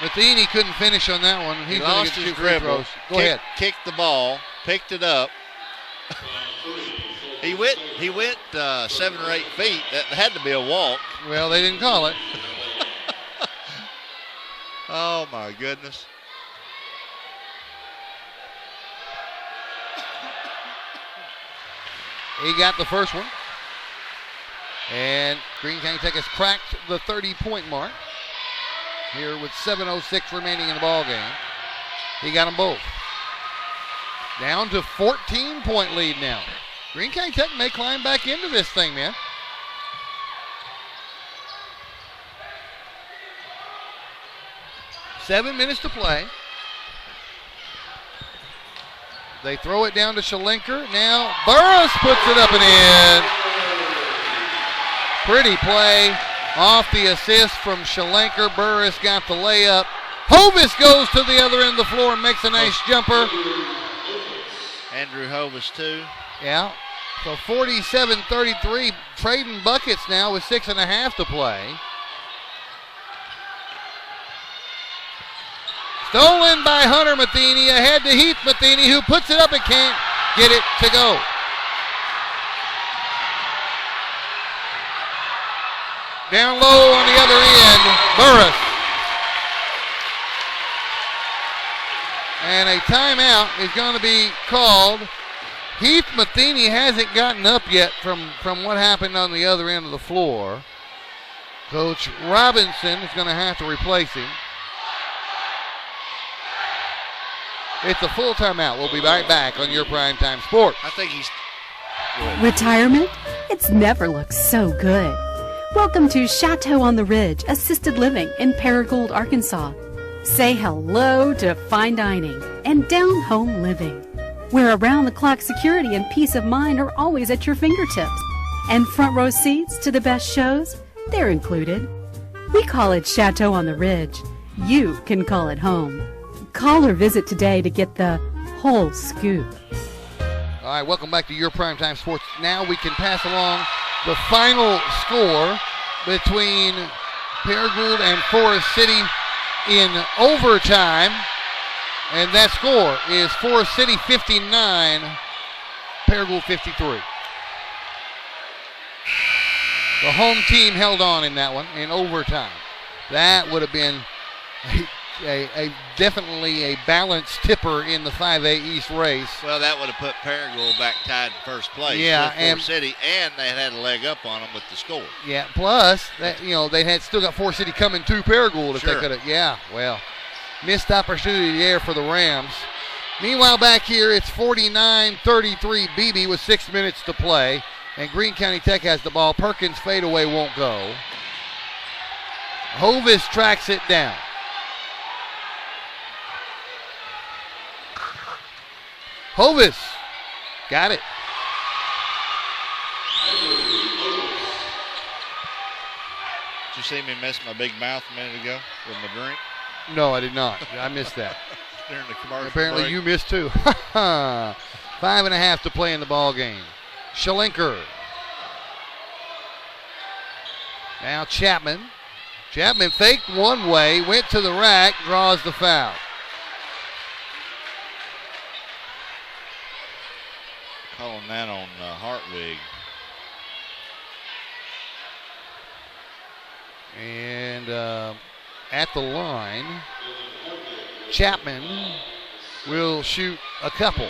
Matheny couldn't finish on that one. He lost his dribble. Go ahead. Kicked the ball, picked it up. He went 7 or 8 feet. That had to be a walk. Well, they didn't call it. Oh, my goodness. He got the first one. And Greene County Tech has cracked the 30-point mark here with 7:06 remaining in the ball game. He got them both. Down to 14-point lead now. Greene County Tech may climb back into this thing, man. Seven minutes to play. They throw it down to Shalenker. Now Burris puts it up and in. Pretty play off the assist from Shalenker. Burris got the layup. Hovis goes to the other end of the floor and makes a nice jumper. Andrew Hovis too. Yeah. So 47-33, trading buckets now with 6.5 to play. Stolen by Hunter Matheny, ahead to Heath Matheny, who puts it up and can't get it to go. Down low on the other end, Burris. And a timeout is going to be called Heath Matheny hasn't gotten up yet from what happened on the other end of the floor. Coach Robinson is going to have to replace him. It's a full timeout. We'll be right back on your Primetime Sports. I think he's... Retirement? It's never looked so good. Welcome to Chateau on the Ridge Assisted Living in Paragould, Arkansas. Say hello to fine dining and down-home living, where around-the-clock security and peace of mind are always at your fingertips. And front row seats to the best shows, they're included. We call it Chateau on the Ridge. You can call it home. Call or visit today to get the whole scoop. All right, welcome back to your Primetime Sports. Now we can pass along the final score between Paragould and Forest City in overtime. And that score is Forest City 59, Paragould 53. The home team held on in that one in overtime. That would have been a definitely a balanced tipper in the 5A East race. Well, that would have put Paragould back tied in first place. Yeah, with Forest City, and they had a leg up on them with the score. Yeah, plus that they had still got Forest City coming to Paragould if they could have. Yeah, well, missed opportunity there for the Rams. Meanwhile, back here it's 49-33 Beebe with 6 minutes to play, and Greene County Tech has the ball. Perkins fadeaway won't go. Hovis tracks it down. Hovis got it. Did you see me mess my big mouth a minute ago with my drink? No, I did not. I missed that. During the commercial Apparently break. you missed too. 5.5 to play in the ball game. Schlenker. Now Chapman. Chapman faked one way, went to the rack, draws the foul. Calling that on Hartwig. And at the line, Chapman will shoot a couple.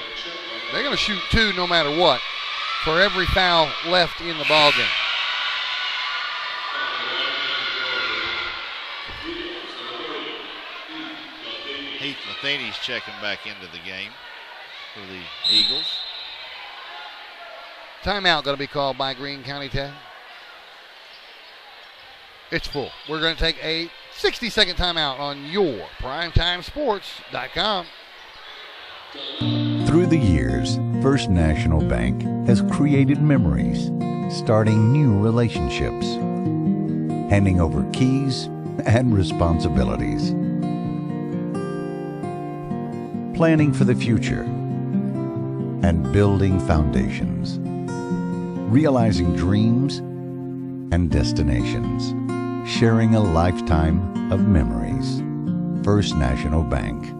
They're going to shoot 2 no matter what for every foul left in the ball game. Heath Matheny's checking back into the game for the Eagles. Timeout going to be called by Greene County Tech. It's full. We're going to take a 60-second timeout on your PrimetimeSports.com. Through the years, First National Bank has created memories, starting new relationships, handing over keys and responsibilities, planning for the future, and building foundations, realizing dreams and destinations, sharing a lifetime of memories. First National Bank.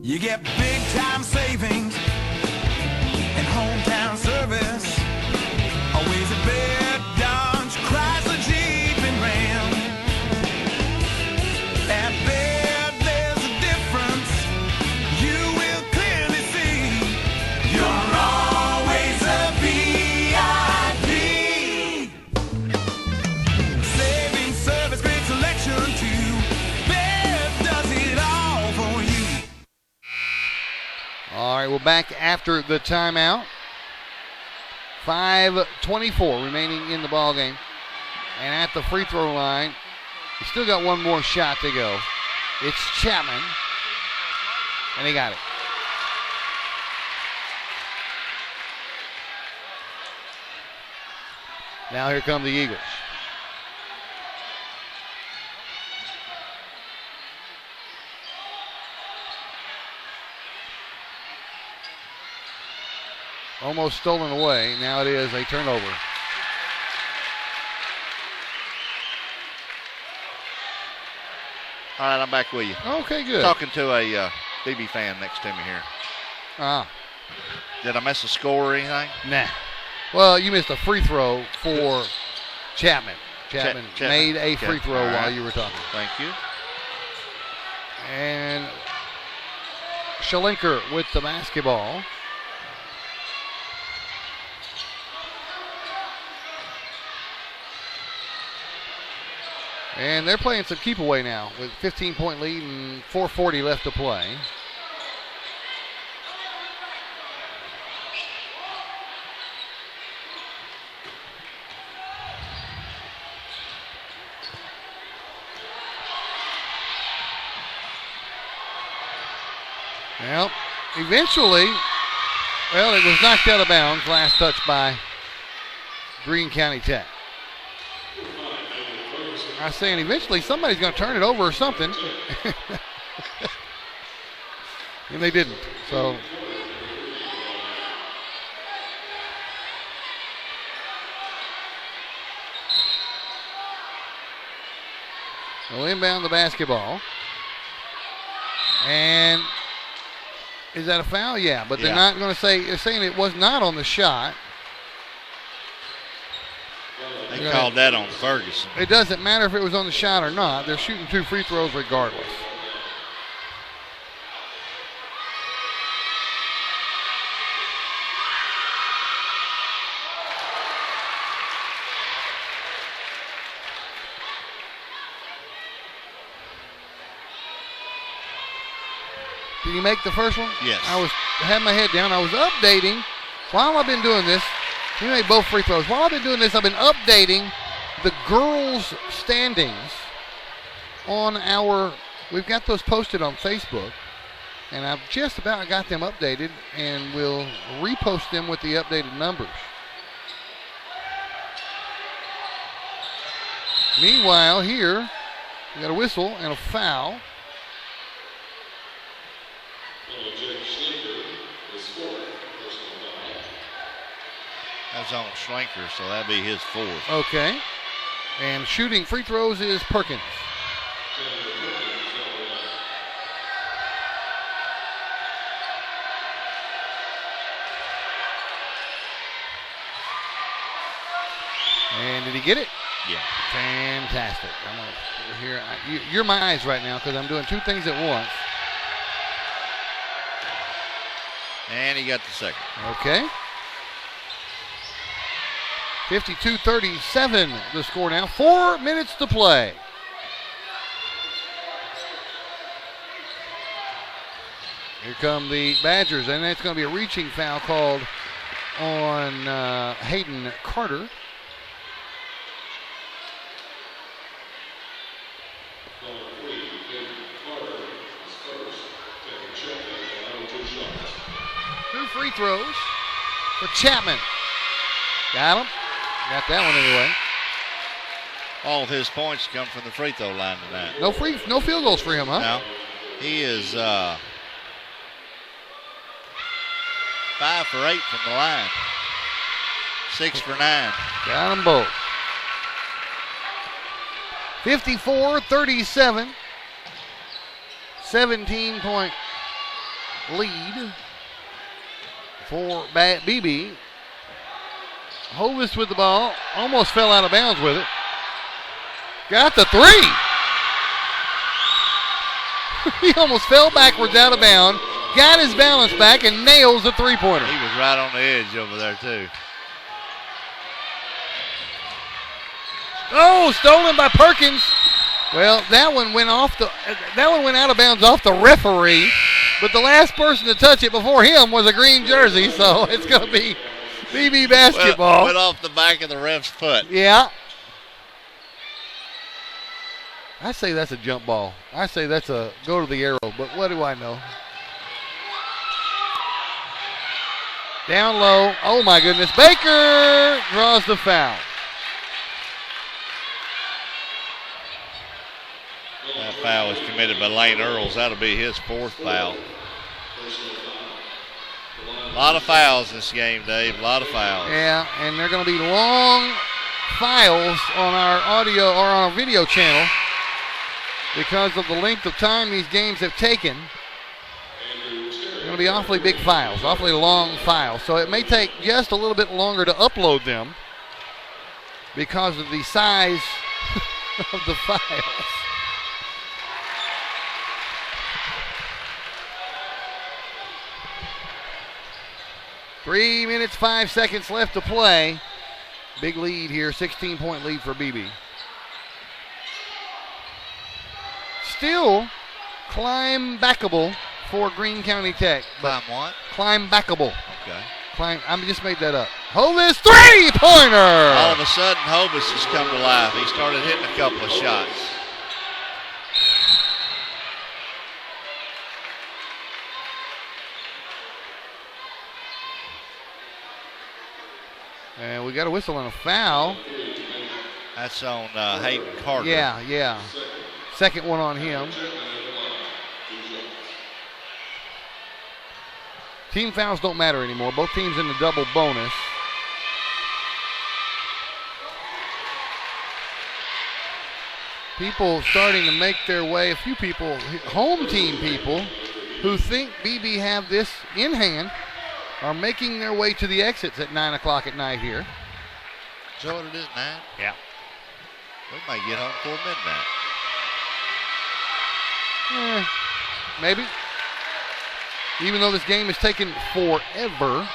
You get big time savings and hometown service. Always a bed, Dodge, Chrysler, Jeep, and Ram. At Baird, there's a difference you will clearly see. You're always a VIP. Saving service, great selection too. Baird does it all for you. All right, we're back after the timeout. 5:24 remaining in the ball game. And at the free throw line, he's still got one more shot to go. It's Chapman. And he got it. Now here come the Eagles. Almost stolen away. Now it is a turnover. All right, I'm back with you. Okay, good. Talking to a BB fan next to me here. Did I miss a score or anything? Nah. Well, you missed a free throw for Chapman. Chapman made a free throw while you were talking. Thank you. And Schlenker with the basketball. And they're playing some keep away now with 15-point lead and 4:40 left to play. Well, eventually, it was knocked out of bounds. Last touch by Greene County Tech. I was saying eventually somebody's going to turn it over or something. And they didn't. So they'll inbound the basketball. And is that a foul? Yeah, but they're not going to say, they're saying it was not on the shot. They called that on Ferguson. It doesn't matter if it was on the shot or not. They're shooting 2 free throws regardless. Did you make the first one? Yes. I had my head down. I was updating while I've been doing this. He made both free throws. While I've been doing this, I've been updating the girls' standings on we've got those posted on Facebook, and I've just about got them updated, and we'll repost them with the updated numbers. Meanwhile, here, we got a whistle and a foul. That's on Schlenker, so that'd be his 4th. Okay. And shooting free throws is Perkins. And did he get it? Yeah. Fantastic. I'm gonna you're my eyes right now because I'm doing 2 things at once. And he got the second. Okay. 52-37 the score now. 4 minutes to play. Here come the Badgers, and it's going to be a reaching foul called on Hayden Carter. Two free throws for Chapman. Got him. Got that one anyway. All of his points come from the free throw line tonight. No field goals for him, huh? No. He is 5 for 8 from the line. 6 for 9. Got them both. 54-37. 17-point lead for Beebe. Hovis with the ball. Almost fell out of bounds with it. Got the 3. He almost fell backwards out of bounds. Got his balance back and nails the 3-pointer. He was right on the edge over there, too. Oh, stolen by Perkins. Well, that one went out of bounds off the referee, but the last person to touch it before him was a green jersey, so it's going to be Beebe basketball. Went off the back of the ref's foot. Yeah. I say that's a jump ball. I say that's a go to the arrow, but what do I know? Down low. Oh, my goodness. Baker draws the foul. That foul was committed by Lane Earls. That'll be his 4th foul. A lot of fouls this game, Dave. A lot of fouls. Yeah, and they're going to be long files on our audio or on our video channel because of the length of time these games have taken. They're going to be awfully big files, awfully long files. So it may take just a little bit longer to upload them because of the size of the files. Three minutes, 5 seconds left to play. Big lead here, 16-point lead for Beebe. still climb backable for Greene County Tech. Climb what? Climb backable. Okay. I just made that up. Hovis 3-pointer! All of a sudden, Hovis has come to life. He started hitting a couple of shots. And we got a whistle and a foul. That's on Hayden Carter. Yeah. Second one on him. Team fouls don't matter anymore. Both teams in the double bonus. People starting to make their way, a few people, home team people, who think Beebe have this in hand, are making their way to the exits at 9 o'clock at night here. Is that what it is, 9? Yeah. We might get home before midnight. Maybe. Even though this game has taken forever.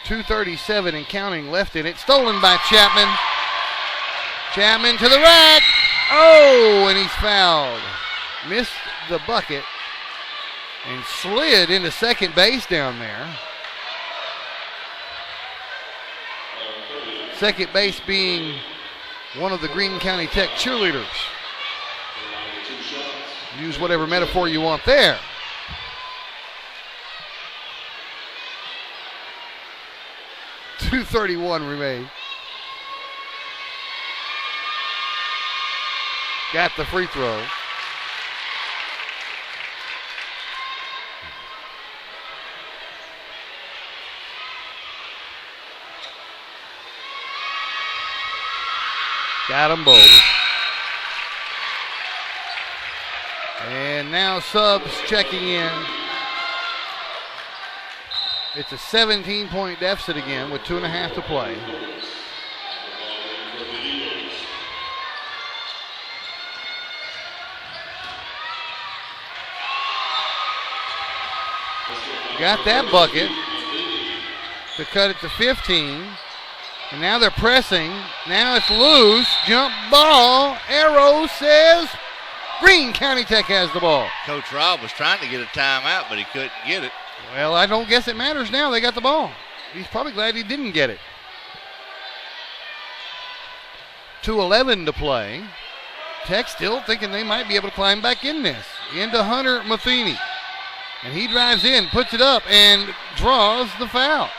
.237 and counting left in it. Stolen by Chapman. Chapman to the rack. Oh, and he's fouled. Missed the bucket and slid into second base down there. Second base being one of the Greene County Tech cheerleaders. Use whatever metaphor you want there. .231 remain. Got the free throw. Got them both. And now subs checking in. It's a 17-point deficit again with 2.5 to play. Got that bucket to cut it to 15. And now they're pressing. Now it's loose. Jump ball. Arrow says Greene County Tech has the ball. Coach Rob was trying to get a timeout, but he couldn't get it. Well, I don't guess it matters now. They got the ball. He's probably glad he didn't get it. 2:11 to play. Tech still thinking they might be able to climb back in this. Into Hunter Matheny. And he drives in, puts it up, and draws the foul.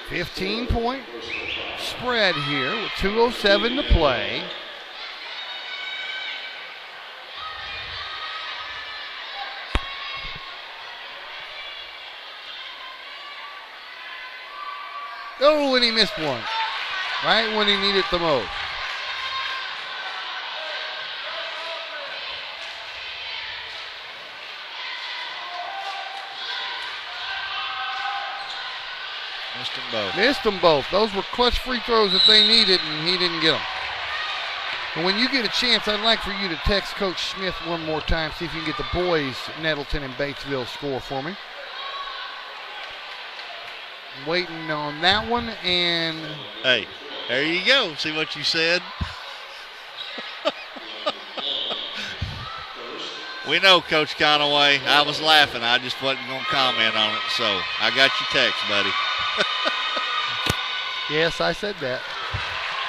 $15-point spread here with 2:07 to play. Oh, and he missed one. Right when he needed the most. Missed them both. Missed them both. Those were clutch free throws that they needed, and he didn't get them. And when you get a chance, I'd like for you to text Coach Smith one more time, see if you can get the boys, Nettleton and Batesville, score for me. Waiting on that one, and... Hey, there you go. See what you said? We know, Coach Conaway. I was laughing. I just wasn't going to comment on it, so I got your text, buddy. Yes, I said that.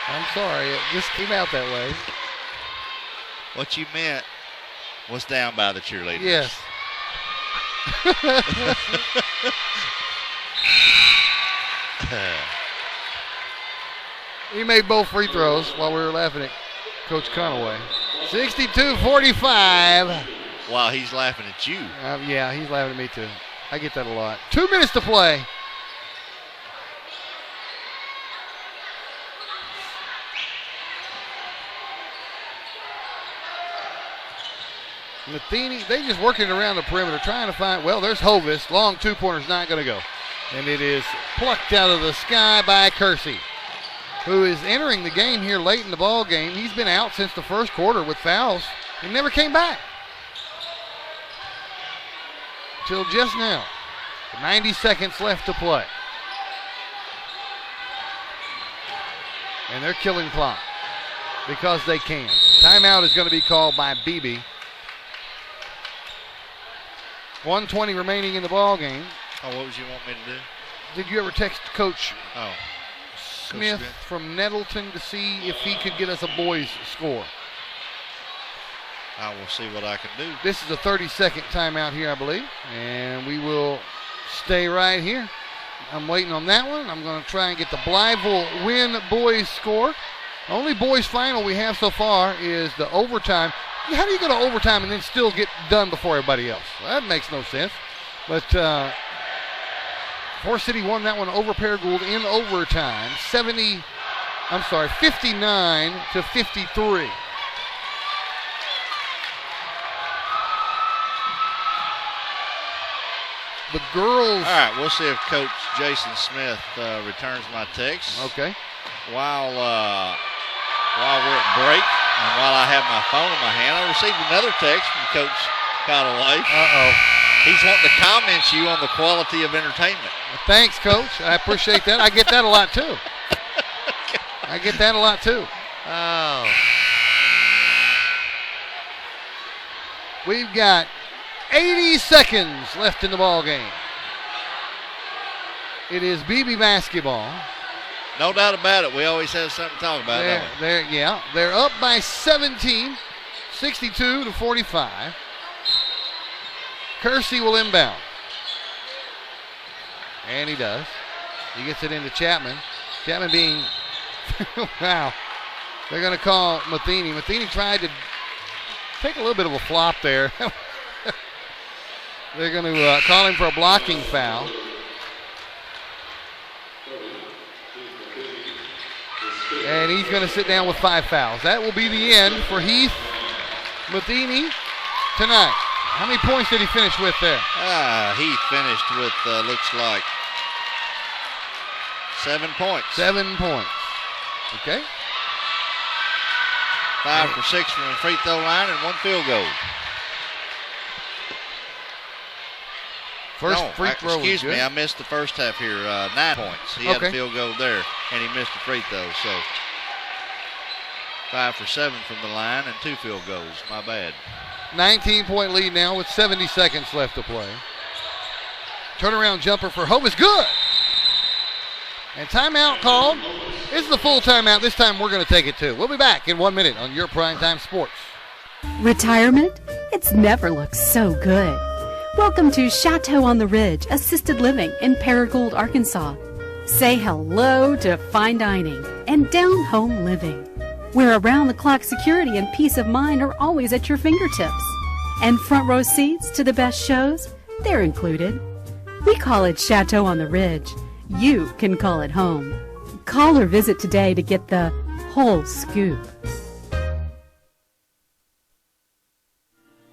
I'm sorry. It just came out that way. What you meant was down by the cheerleaders. Yes. He made both free throws while we were laughing at Coach Conaway. 62-45. Wow, he's laughing at you. Yeah, he's laughing at me too. I get that a lot. 2 minutes to play. Matheny, they just working around the perimeter trying to find, well, there's Hovis. Long two-pointer's not going to go. And it is plucked out of the sky by Kersey, who is entering the game here late in the ball game. He's been out since the first quarter with fouls and never came back till just now. 90 seconds left to play. And they're killing clock because they can. Timeout is going to be called by Beebe. 1:20 remaining in the ball game. Oh, what would you want me to do? Did you ever text Coach Smith Smith from Nettleton to see if he could get us a boys score? I will see what I can do. This is a 30-second timeout here, I believe, and we will stay right here. I'm waiting on that one. I'm going to try and get the Blytheville win boys score. The only boys final we have so far is the overtime. How do you go to overtime and then still get done before everybody else? That makes no sense. But Forest City won that one over Paragould in overtime, 59-53. The girls. All right, we'll see if Coach Jason Smith returns my text. Okay. While we're at break and while I have my phone in my hand, I received another text from Coach Callaway. He's wanting to comment you on the quality of entertainment. Thanks, Coach. I appreciate that. I get that a lot, too. Oh. We've got 80 seconds left in the ball game. It is Beebe basketball. No doubt about it. We always have something to talk about. They're up by 17, 62-45. Kersey will inbound. And he does. He gets it into Chapman. Chapman being, wow. They're going to call Matheny. Matheny tried to take a little bit of a flop there. They're going to call him for a blocking foul. And he's going to sit down with 5 fouls. That will be the end for Heath Matheny tonight. How many points did he finish with there? Heath finished with, looks like, 7 points. 7 points. Okay. 5 for 6 from the free throw line and 1 field goal. Excuse me, I missed the first half here. 9 points. He had a field goal there, and he missed the free throw. So 5 for 7 from the line and 2 field goals. My bad. 19-point lead now with 70 seconds left to play. Turnaround jumper for Hope is good. And timeout called. This is the full timeout. This time we're going to take it too. We'll be back in 1 minute on your Primetime Sports. Retirement? It's never looked so good. Welcome to Chateau on the Ridge Assisted Living in Paragould, Arkansas. Say hello to fine dining and down-home living, where around-the-clock security and peace of mind are always at your fingertips. And front row seats to the best shows, they're included. We call it Chateau on the Ridge. You can call it home. Call or visit today to get the whole scoop.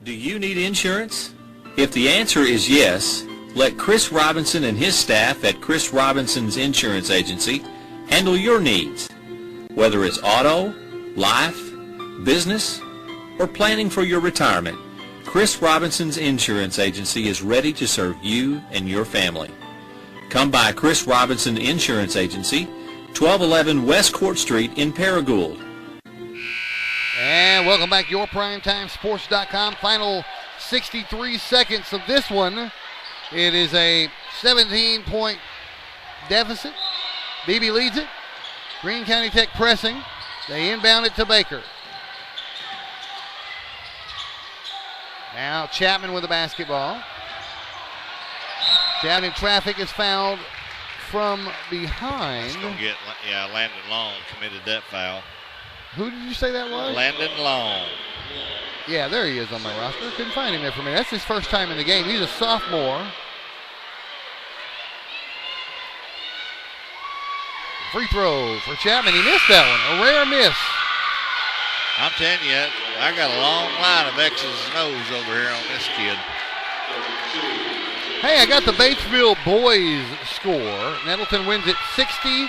Do you need insurance? If the answer is yes, let Chris Robinson and his staff at Chris Robinson's Insurance Agency handle your needs. Whether it's auto, life, business, or planning for your retirement, Chris Robinson's Insurance Agency is ready to serve you and your family. Come by Chris Robinson Insurance Agency, 1211 West Court Street in Paragould. And welcome back, yourPrimetimeSports.com. Final 63 seconds of this one. It is a 17-point deficit. Beebe leads it. Greene County Tech pressing. They inbound it to Baker. Now Chapman with the basketball. Chapman in traffic is fouled from behind. Landon Long committed that foul. Who did you say that was? Landon Long. Yeah, there he is on my roster. Couldn't find him there for me. That's his first time in the game. He's a sophomore. Free throw for Chapman. He missed that one. A rare miss. I'm telling you, I got a long line of X's and O's over here on this kid. Hey, I got the Batesville boys score. Nettleton wins it 60-28.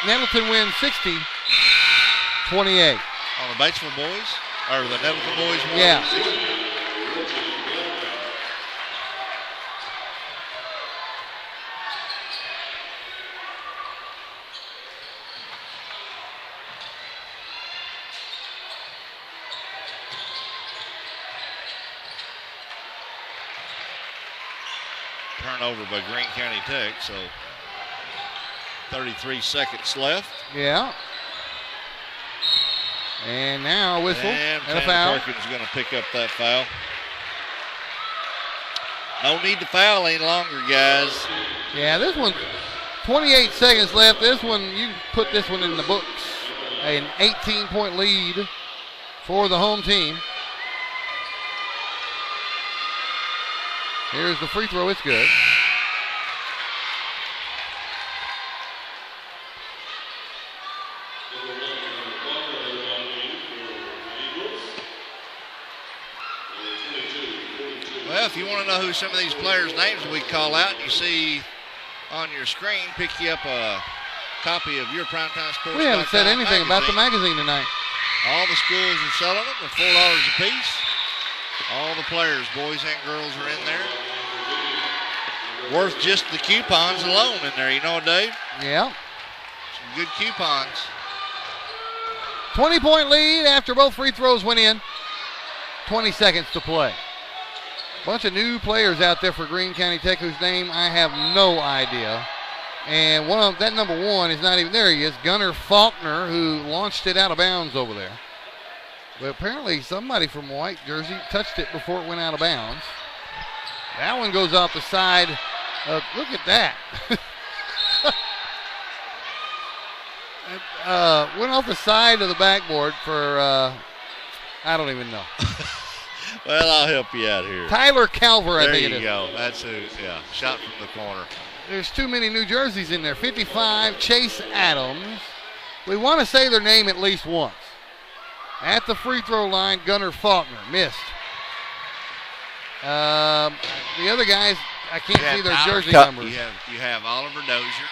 Nettleton wins 60-28. On the Batesville boys? Or the Nettleton boys won? Yeah. turnover by Greene County Tech, so 33 seconds left. Yeah. And now a whistle And a foul. Perkins is going to pick up that foul. No need to foul any longer, guys. Yeah, this one, 28 seconds left. This one, you can put this one in the books. An 18-point lead for the home team. Here's the free throw. It's good. Well, if you want to know who some of these players' names we call out, you see on your screen, pick you up a copy of your Primetime Sports. We haven't said anything about the magazine tonight. All the schools are selling them. They're $4 a piece. All the players, boys and girls, are in there. Worth just the coupons alone in there. You know, Dave? Yeah. Some good coupons. 20-point lead after both free throws went in. 20 seconds to play. Bunch of new players out there for Greene County Tech whose name I have no idea. And one of that number one is not even there. He is Gunnar Faulkner, who launched it out of bounds over there. But apparently somebody from white jersey touched it before it went out of bounds. That one goes off the side. Look at that. Went off the side of the backboard for, I don't even know. Well, I'll help you out here. Tyler Calver, I think it is. There you go. That's who, yeah. Shot from the corner. There's too many New Jerseys in there. 55, Chase Adams. We want to say their name at least once. At the free throw line, Gunnar Faulkner missed. The other guys, I can't see their jersey numbers. You have Oliver Dozier.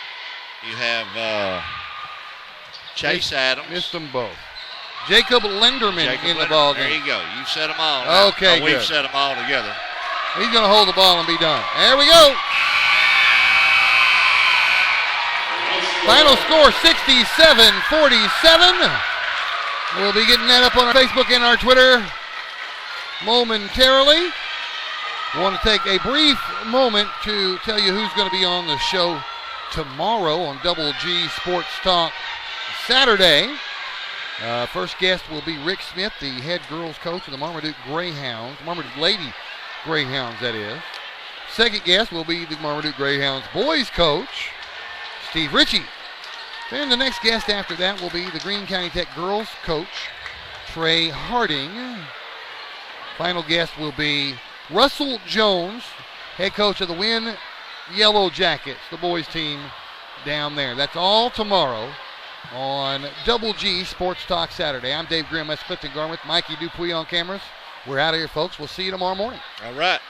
You have Chase Adams. Missed them both. Jacob Lenderman in the ball game. There you go. You set them all. Now. Okay, We've good. set them all together. He's going to hold the ball and be done. There we go. Final score 67-47. We'll be getting that up on our Facebook and our Twitter momentarily. I want to take a brief moment to tell you who's going to be on the show tomorrow on Double G Sports Talk Saturday. First guest will be Rick Smith, the head girls coach of the Marmaduke Greyhounds, Marmaduke Lady Greyhounds, that is. Second guest will be the Marmaduke Greyhounds boys coach, Steve Ritchie. Then the next guest after that will be the Greene County Tech girls coach, Trey Harding. Final guest will be Russell Jones, head coach of the Wynn Yellow Jackets, the boys team down there. That's all tomorrow on Double G Sports Talk Saturday. I'm Dave Grim, that's Clifton Garmrath, Mikey Dupuy on cameras. We're out of here, folks. We'll see you tomorrow morning. All right.